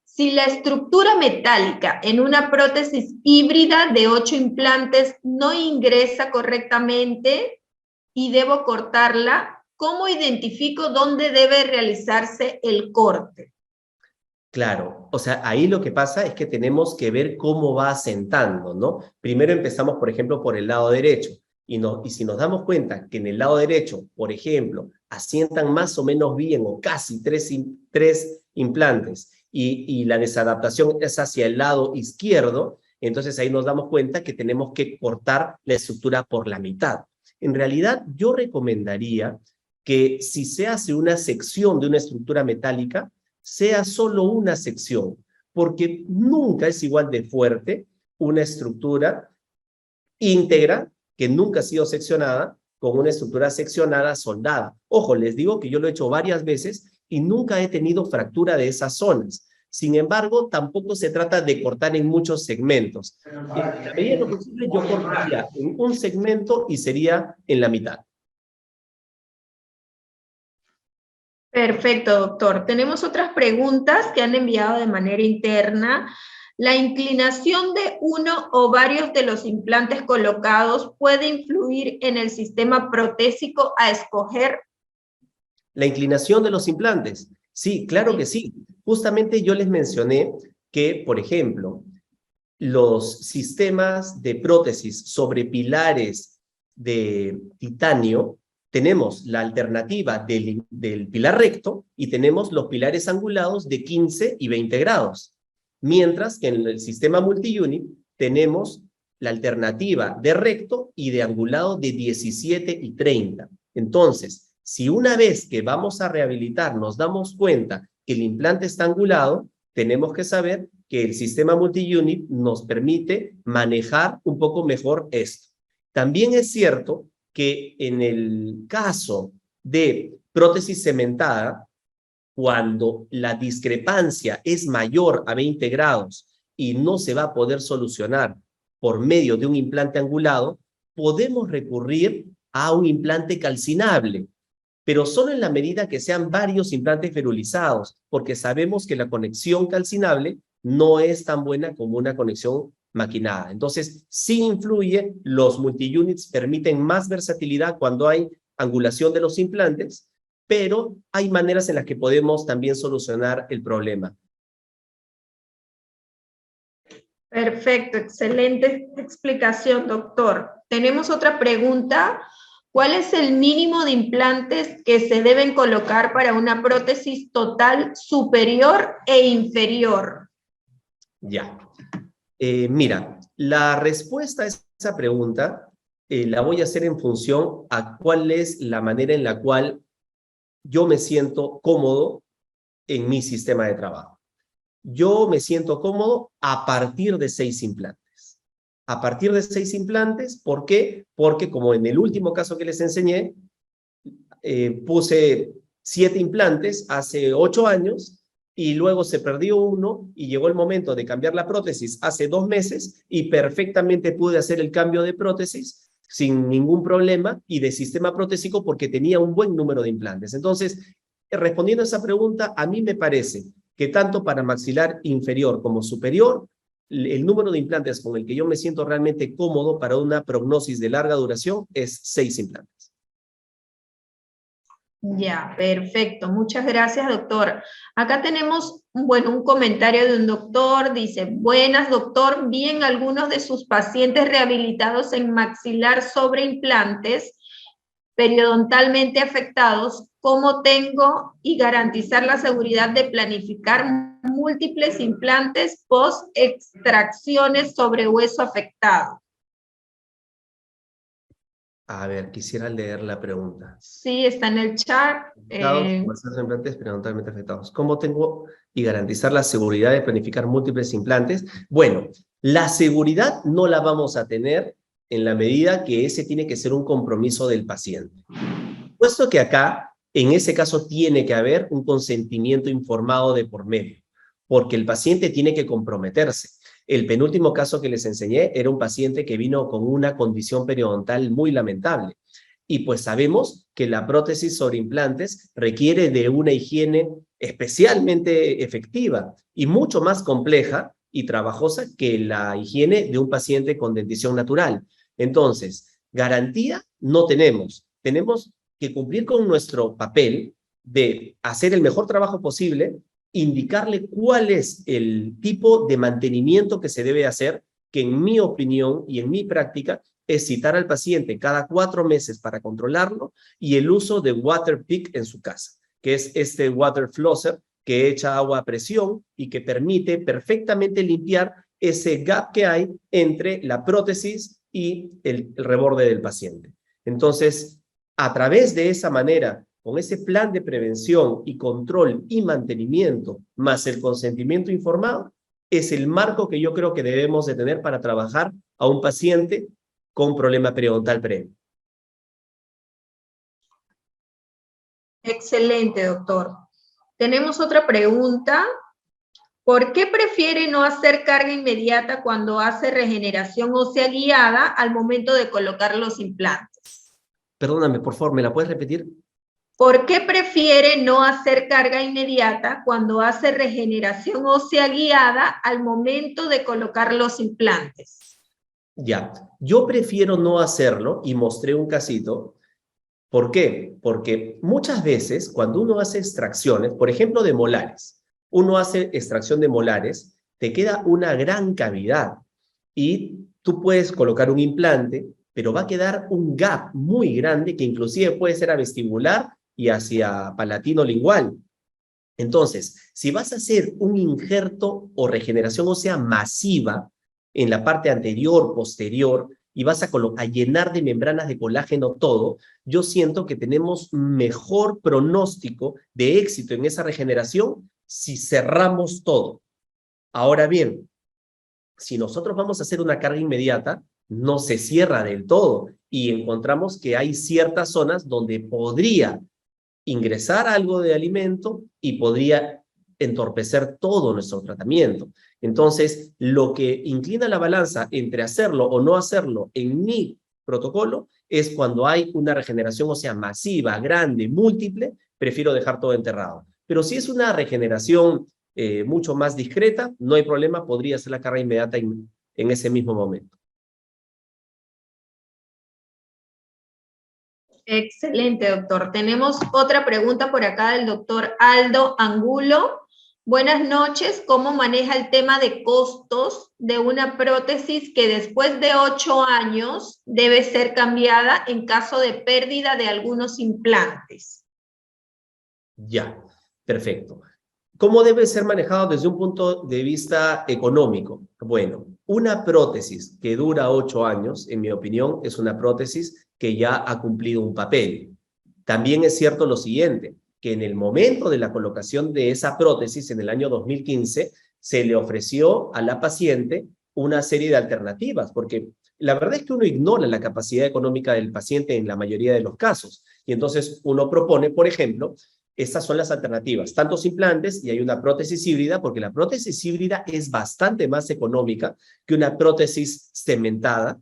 Si la estructura metálica en una prótesis híbrida de 8 implantes no ingresa correctamente y debo cortarla, ¿cómo identifico dónde debe realizarse el corte? Claro, o sea, ahí lo que pasa es que tenemos que ver cómo va asentando, ¿no? Primero empezamos, por ejemplo, por el lado derecho, y si nos damos cuenta que en el lado derecho, por ejemplo, asientan más o menos bien o casi tres implantes, y la desadaptación es hacia el lado izquierdo, entonces ahí nos damos cuenta que tenemos que cortar la estructura por la mitad. En realidad, yo recomendaría que si se hace una sección de una estructura metálica, sea solo una sección, porque nunca es igual de fuerte una estructura íntegra que nunca ha sido seccionada con una estructura seccionada soldada. Ojo, les digo que yo lo he hecho varias veces y nunca he tenido fractura de esas zonas. Sin embargo, tampoco se trata de cortar en muchos segmentos. En la medida de lo posible, yo cortaría en un segmento y sería en la mitad. Perfecto, doctor. Tenemos otras preguntas que han enviado de manera interna. ¿La inclinación de uno o varios de los implantes colocados puede influir en el sistema protésico a escoger? La inclinación de los implantes. Sí, claro que sí. Justamente yo les mencioné que, por ejemplo, los sistemas de prótesis sobre pilares de titanio, tenemos la alternativa del pilar recto y tenemos los pilares angulados de 15 y 20 grados. Mientras que en el sistema multiunit tenemos la alternativa de recto y de angulado de 17 y 30. Entonces, si una vez que vamos a rehabilitar nos damos cuenta que el implante está angulado, tenemos que saber que el sistema multiunit nos permite manejar un poco mejor esto. También es cierto que en el caso de prótesis cementada, cuando la discrepancia es mayor a 20 grados y no se va a poder solucionar por medio de un implante angulado, podemos recurrir a un implante calcinable, pero solo en la medida que sean varios implantes ferulizados, porque sabemos que la conexión calcinable no es tan buena como una conexión maquinada. Entonces, sí influye, los multiunits permiten más versatilidad cuando hay angulación de los implantes, pero hay maneras en las que podemos también solucionar el problema. Perfecto, excelente explicación, doctor. Tenemos otra pregunta. ¿Cuál es el mínimo de implantes que se deben colocar para una prótesis total superior e inferior? Ya. Mira, la respuesta a esa pregunta la voy a hacer en función a cuál es la manera en la cual yo me siento cómodo en mi sistema de trabajo. Yo me siento cómodo a partir de 6 implantes. A partir de 6 implantes, ¿por qué? Porque como en el último caso que les enseñé, puse 7 implantes hace 8 años y luego se perdió uno y llegó el momento de cambiar la prótesis hace 2 meses y perfectamente pude hacer el cambio de prótesis sin ningún problema y de sistema protésico porque tenía un buen número de implantes. Entonces, respondiendo a esa pregunta, a mí me parece que tanto para maxilar inferior como superior, el número de implantes con el que yo me siento realmente cómodo para una prognosis de larga duración es 6 implantes. Ya, perfecto. Muchas gracias, doctor. Acá tenemos, bueno, un comentario de un doctor. Dice, buenas, doctor. Vi en algunos de sus pacientes rehabilitados en maxilar sobre implantes periodontalmente afectados, ¿cómo tengo y garantizar la seguridad de planificar múltiples implantes post extracciones sobre hueso afectado? A ver, quisiera leer la pregunta. Sí, está en el chat. Implantes periodontalmente afectados. ¿Cómo tengo y garantizar la seguridad de planificar múltiples implantes? Bueno, la seguridad no la vamos a tener en la medida que ese tiene que ser un compromiso del paciente. Puesto que acá, en ese caso, tiene que haber un consentimiento informado de por medio, porque el paciente tiene que comprometerse. El penúltimo caso que les enseñé era un paciente que vino con una condición periodontal muy lamentable. Y pues sabemos que la prótesis sobre implantes requiere de una higiene especialmente efectiva y mucho más compleja y trabajosa que la higiene de un paciente con dentición natural. Entonces, garantía no tenemos. Tenemos que cumplir con nuestro papel de hacer el mejor trabajo posible, indicarle cuál es el tipo de mantenimiento que se debe hacer, que en mi opinión y en mi práctica es citar al paciente cada 4 meses para controlarlo y el uso de Waterpik en su casa, que es este water flosser que echa agua a presión y que permite perfectamente limpiar ese gap que hay entre la prótesis y el reborde del paciente. Entonces, a través de esa manera, con ese plan de prevención y control y mantenimiento, más el consentimiento informado, es el marco que yo creo que debemos de tener para trabajar a un paciente con problema periodontal previo. Excelente, doctor. Tenemos otra pregunta. ¿Por qué prefiere no hacer carga inmediata cuando hace regeneración ósea guiada al momento de colocar los implantes? Perdóname, por favor, ¿me la puedes repetir? ¿Por qué prefiere no hacer carga inmediata cuando hace regeneración ósea guiada al momento de colocar los implantes? Ya, yo prefiero no hacerlo y mostré un casito. ¿Por qué? Porque muchas veces cuando uno hace extracciones, por ejemplo de molares, uno hace extracción de molares, te queda una gran cavidad y tú puedes colocar un implante, pero va a quedar un gap muy grande que inclusive puede ser a vestibular y hacia palatino lingual. Entonces, si vas a hacer un injerto o regeneración ósea masiva en la parte anterior, posterior, y vas a llenar de membranas de colágeno todo, yo siento que tenemos mejor pronóstico de éxito en esa regeneración si cerramos todo. Ahora bien, si nosotros vamos a hacer una carga inmediata, no se cierra del todo y encontramos que hay ciertas zonas donde podría ingresar algo de alimento y podría entorpecer todo nuestro tratamiento. Entonces, lo que inclina la balanza entre hacerlo o no hacerlo en mi protocolo es cuando hay una regeneración ósea masiva, grande, múltiple, prefiero dejar todo enterrado. Pero si es una regeneración mucho más discreta, no hay problema, podría hacer la carga inmediata en ese mismo momento. Excelente, doctor. Tenemos otra pregunta por acá del doctor Aldo Angulo. Buenas noches. ¿Cómo maneja el tema de costos de una prótesis que después de 8 años debe ser cambiada en caso de pérdida de algunos implantes? Ya, perfecto. ¿Cómo debe ser manejado desde un punto de vista económico? Bueno, una prótesis que dura 8 años, en mi opinión, es una prótesis que ya ha cumplido un papel. También es cierto lo siguiente, que en el momento de la colocación de esa prótesis, en el año 2015, se le ofreció a la paciente una serie de alternativas, porque la verdad es que uno ignora la capacidad económica del paciente en la mayoría de los casos. Y entonces uno propone, por ejemplo, estas son las alternativas, tantos implantes y hay una prótesis híbrida, porque la prótesis híbrida es bastante más económica que una prótesis cementada,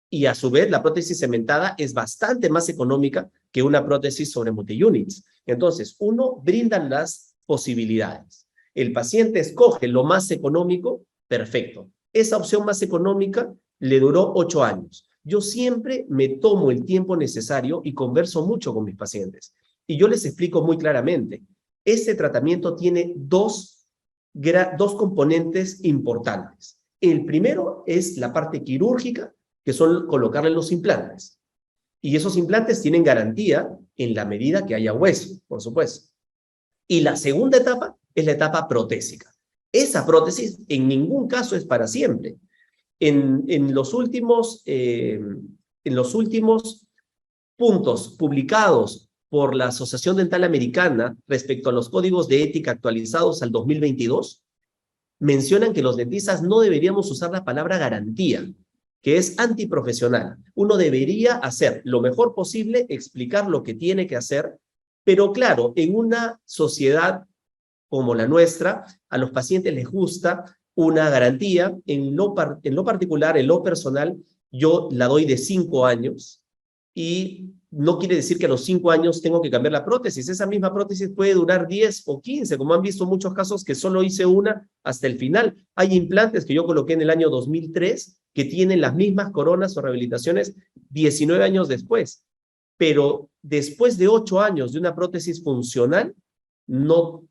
y a su vez la prótesis cementada es bastante más económica que una prótesis sobre multi-units. Entonces, uno brinda las posibilidades. El paciente escoge lo más económico, perfecto. Esa opción más económica le duró 8 años. Yo siempre me tomo el tiempo necesario y converso mucho con mis pacientes. Y yo les explico muy claramente. Este tratamiento tiene dos componentes importantes. El primero es la parte quirúrgica, que son colocarle los implantes. Y esos implantes tienen garantía en la medida que haya hueso, por supuesto. Y la segunda etapa es la etapa protésica. Esa prótesis en ningún caso es para siempre. En los últimos puntos publicados por la Asociación Dental Americana respecto a los códigos de ética actualizados al 2022, mencionan que los dentistas no deberíamos usar la palabra garantía, que es antiprofesional. Uno debería hacer lo mejor posible, explicar lo que tiene que hacer, pero claro, en una sociedad como la nuestra, a los pacientes les gusta una garantía. En lo particular, en lo personal, yo la doy de 5 años y no quiere decir que a los 5 años tengo que cambiar la prótesis. Esa misma prótesis puede durar 10 o 15, como han visto muchos casos que solo hice una hasta el final. Hay implantes que yo coloqué en el año 2003 que tienen las mismas coronas o rehabilitaciones 19 años después. Pero después de 8 años de una prótesis funcional, no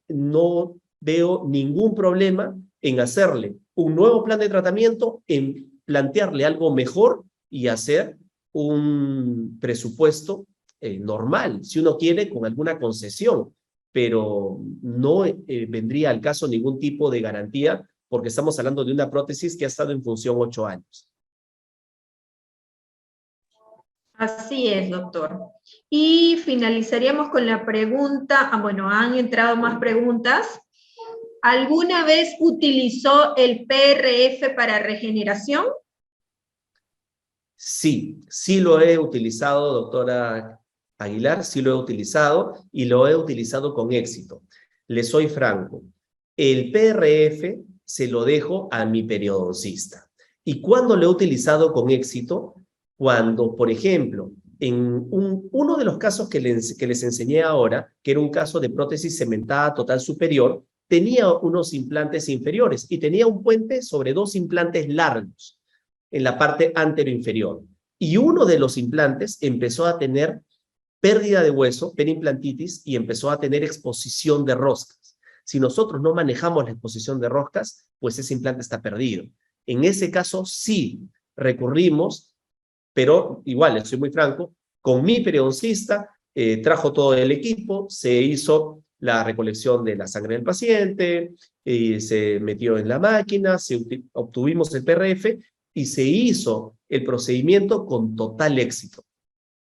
veo ningún problema en hacerle un nuevo plan de tratamiento, en plantearle algo mejor y hacer un presupuesto normal, si uno quiere, con alguna concesión, pero no vendría al caso ningún tipo de garantía porque estamos hablando de una prótesis que ha estado en función 8 años. Así es, doctor. Y finalizaríamos con la pregunta, bueno, han entrado más preguntas. ¿Alguna vez utilizó el PRF para regeneración? Sí, sí lo he utilizado, doctora Aguilar, sí lo he utilizado y lo he utilizado con éxito. Le soy franco, el PRF se lo dejo a mi periodoncista. ¿Y cuándo lo he utilizado con éxito? Cuando, por ejemplo, en uno de los casos que les enseñé ahora, que era un caso de prótesis cementada total superior, tenía unos implantes inferiores y tenía un puente sobre 2 implantes largos en la parte anteroinferior. Y uno de los implantes empezó a tener pérdida de hueso, perimplantitis, y empezó a tener exposición de roscas. Si nosotros no manejamos la exposición de roscas, pues ese implante está perdido. En ese caso sí recurrimos, pero igual, les soy muy franco, con mi periodoncista, trajo todo el equipo, se hizo la recolección de la sangre del paciente, se metió en la máquina, obtuvimos el PRF y se hizo el procedimiento con total éxito.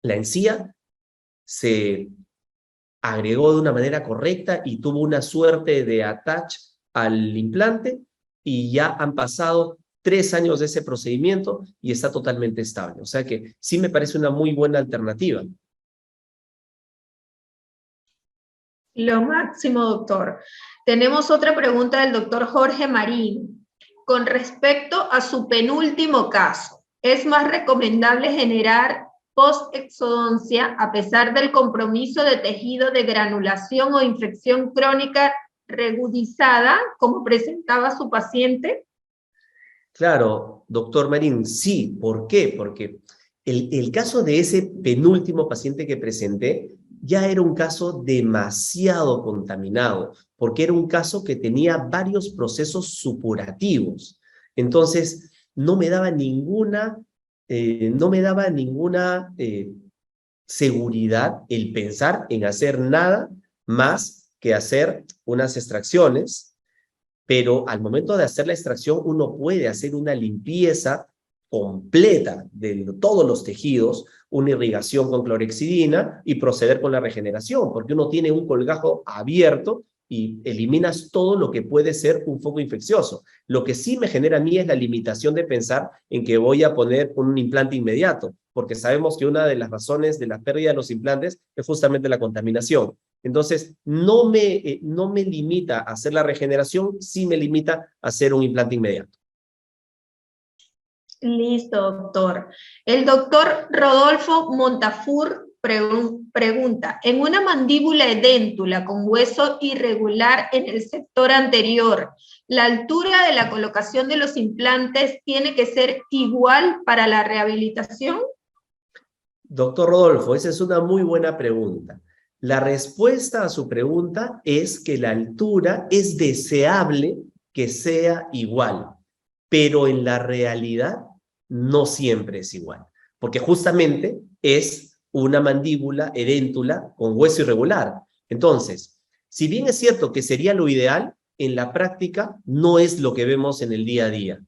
La encía se agregó de una manera correcta y tuvo una suerte de attach al implante y ya han pasado 3 años de ese procedimiento y está totalmente estable. O sea que sí me parece una muy buena alternativa. Lo máximo, doctor. Tenemos otra pregunta del doctor Jorge Marín. Con respecto a su penúltimo caso, ¿es más recomendable generar post-exodoncia a pesar del compromiso de tejido de granulación o infección crónica regudizada como presentaba su paciente? Claro, doctor Marín, sí. ¿Por qué? Porque el caso de ese penúltimo paciente que presenté ya era un caso demasiado contaminado, porque era un caso que tenía varios procesos supurativos. Entonces, no me daba ninguna seguridad el pensar en hacer nada más que hacer unas extracciones. Pero al momento de hacer la extracción, uno puede hacer una limpieza completa de todos los tejidos, una irrigación con clorhexidina y proceder con la regeneración, porque uno tiene un colgajo abierto y eliminas todo lo que puede ser un foco infeccioso. Lo que sí me genera a mí es la limitación de pensar en que voy a poner un implante inmediato, porque sabemos que una de las razones de la pérdida de los implantes es justamente la contaminación. Entonces, no me limita a hacer la regeneración, sí me limita a hacer un implante inmediato. Listo, doctor. El doctor Rodolfo Montafur pregunta, en una mandíbula edéntula con hueso irregular en el sector anterior, ¿la altura de la colocación de los implantes tiene que ser igual para la rehabilitación? Doctor Rodolfo, esa es una muy buena pregunta. La respuesta a su pregunta es que la altura es deseable que sea igual, pero en la realidad no siempre es igual, porque justamente es una mandíbula edéntula con hueso irregular. Entonces, si bien es cierto que sería lo ideal, en la práctica no es lo que vemos en el día a día.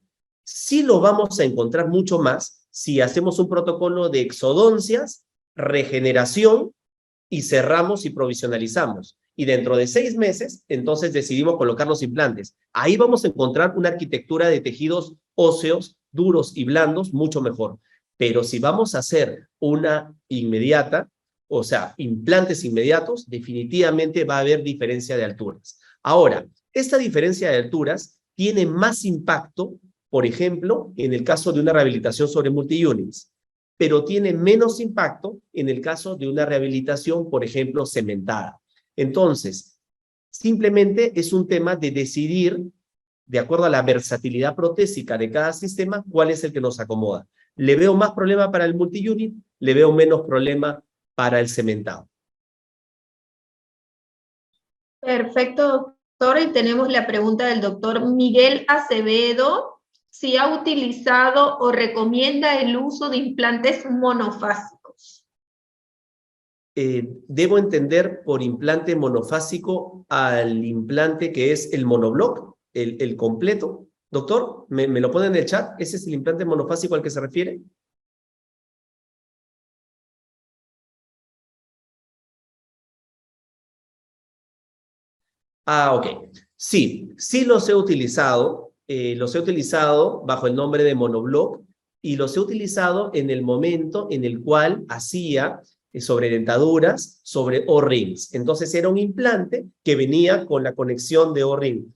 Sí lo vamos a encontrar mucho más si hacemos un protocolo de exodoncias, regeneración, y cerramos y provisionalizamos. Y dentro de 6 meses, entonces decidimos colocar los implantes. Ahí vamos a encontrar una arquitectura de tejidos óseos duros y blandos mucho mejor. Pero si vamos a hacer una inmediata, o sea, implantes inmediatos, definitivamente va a haber diferencia de alturas. Ahora, esta diferencia de alturas tiene más impacto, por ejemplo, en el caso de una rehabilitación sobre multi-units, pero tiene menos impacto en el caso de una rehabilitación, por ejemplo, cementada. Entonces, simplemente es un tema de decidir, de acuerdo a la versatilidad protésica de cada sistema, cuál es el que nos acomoda. ¿Le veo más problema para el multi-unit? ¿Le veo menos problema para el cementado? Perfecto, doctor. Y tenemos la pregunta del doctor Miguel Acevedo. Si ha utilizado o recomienda el uso de implantes monofásicos. Debo entender por implante monofásico al implante que es el monobloc, el completo. Doctor, ¿me lo pone en el chat? ¿Ese es el implante monofásico al que se refiere? Ah, ok. Sí, sí los he utilizado. Los he utilizado bajo el nombre de monobloc y los he utilizado en el momento en el cual hacía sobre dentaduras, sobre O-rings. Entonces era un implante que venía con la conexión de O-ring.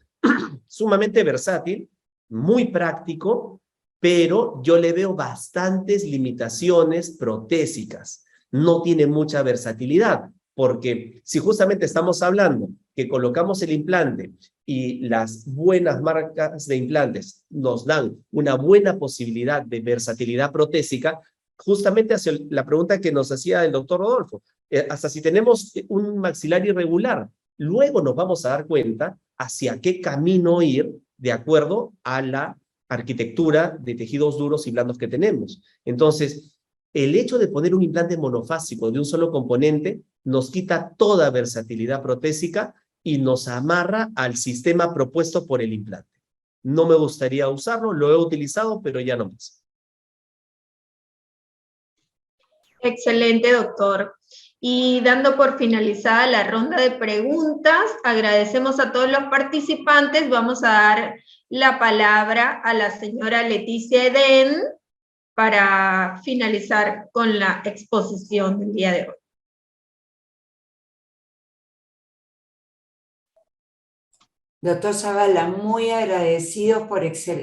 Sumamente versátil, muy práctico, pero yo le veo bastantes limitaciones protésicas. No tiene mucha versatilidad, porque si justamente estamos hablando que colocamos el implante y las buenas marcas de implantes nos dan una buena posibilidad de versatilidad protésica, justamente hacia la pregunta que nos hacía el doctor Rodolfo, hasta si tenemos un maxilar irregular, luego nos vamos a dar cuenta hacia qué camino ir de acuerdo a la arquitectura de tejidos duros y blandos que tenemos. Entonces, el hecho de poner un implante monofásico de un solo componente nos quita toda versatilidad protésica y nos amarra al sistema propuesto por el implante. No me gustaría usarlo, lo he utilizado, pero ya no más. Excelente, doctor. Y dando por finalizada la ronda de preguntas, agradecemos a todos los participantes. Vamos a dar la palabra a la señora Leticia Eden para finalizar con la exposición del día de hoy. Doctor Zavala, muy agradecido por esta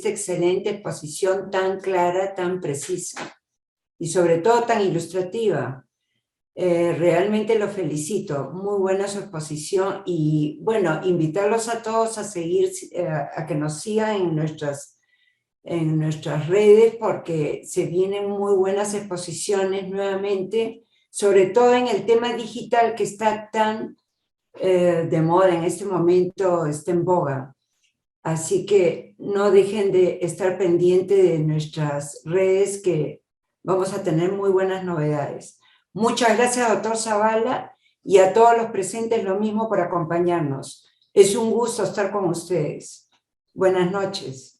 excelente exposición tan clara, tan precisa y sobre todo tan ilustrativa. Realmente lo felicito, muy buena su exposición y bueno, invitarlos a todos a seguir, a que nos sigan en nuestras redes porque se vienen muy buenas exposiciones nuevamente, sobre todo en el tema digital que está tan de moda en este momento, está en boga. Así que no dejen de estar pendientes de nuestras redes que vamos a tener muy buenas novedades. Muchas gracias, doctor Zavala, y a todos los presentes lo mismo por acompañarnos. Es un gusto estar con ustedes. Buenas noches.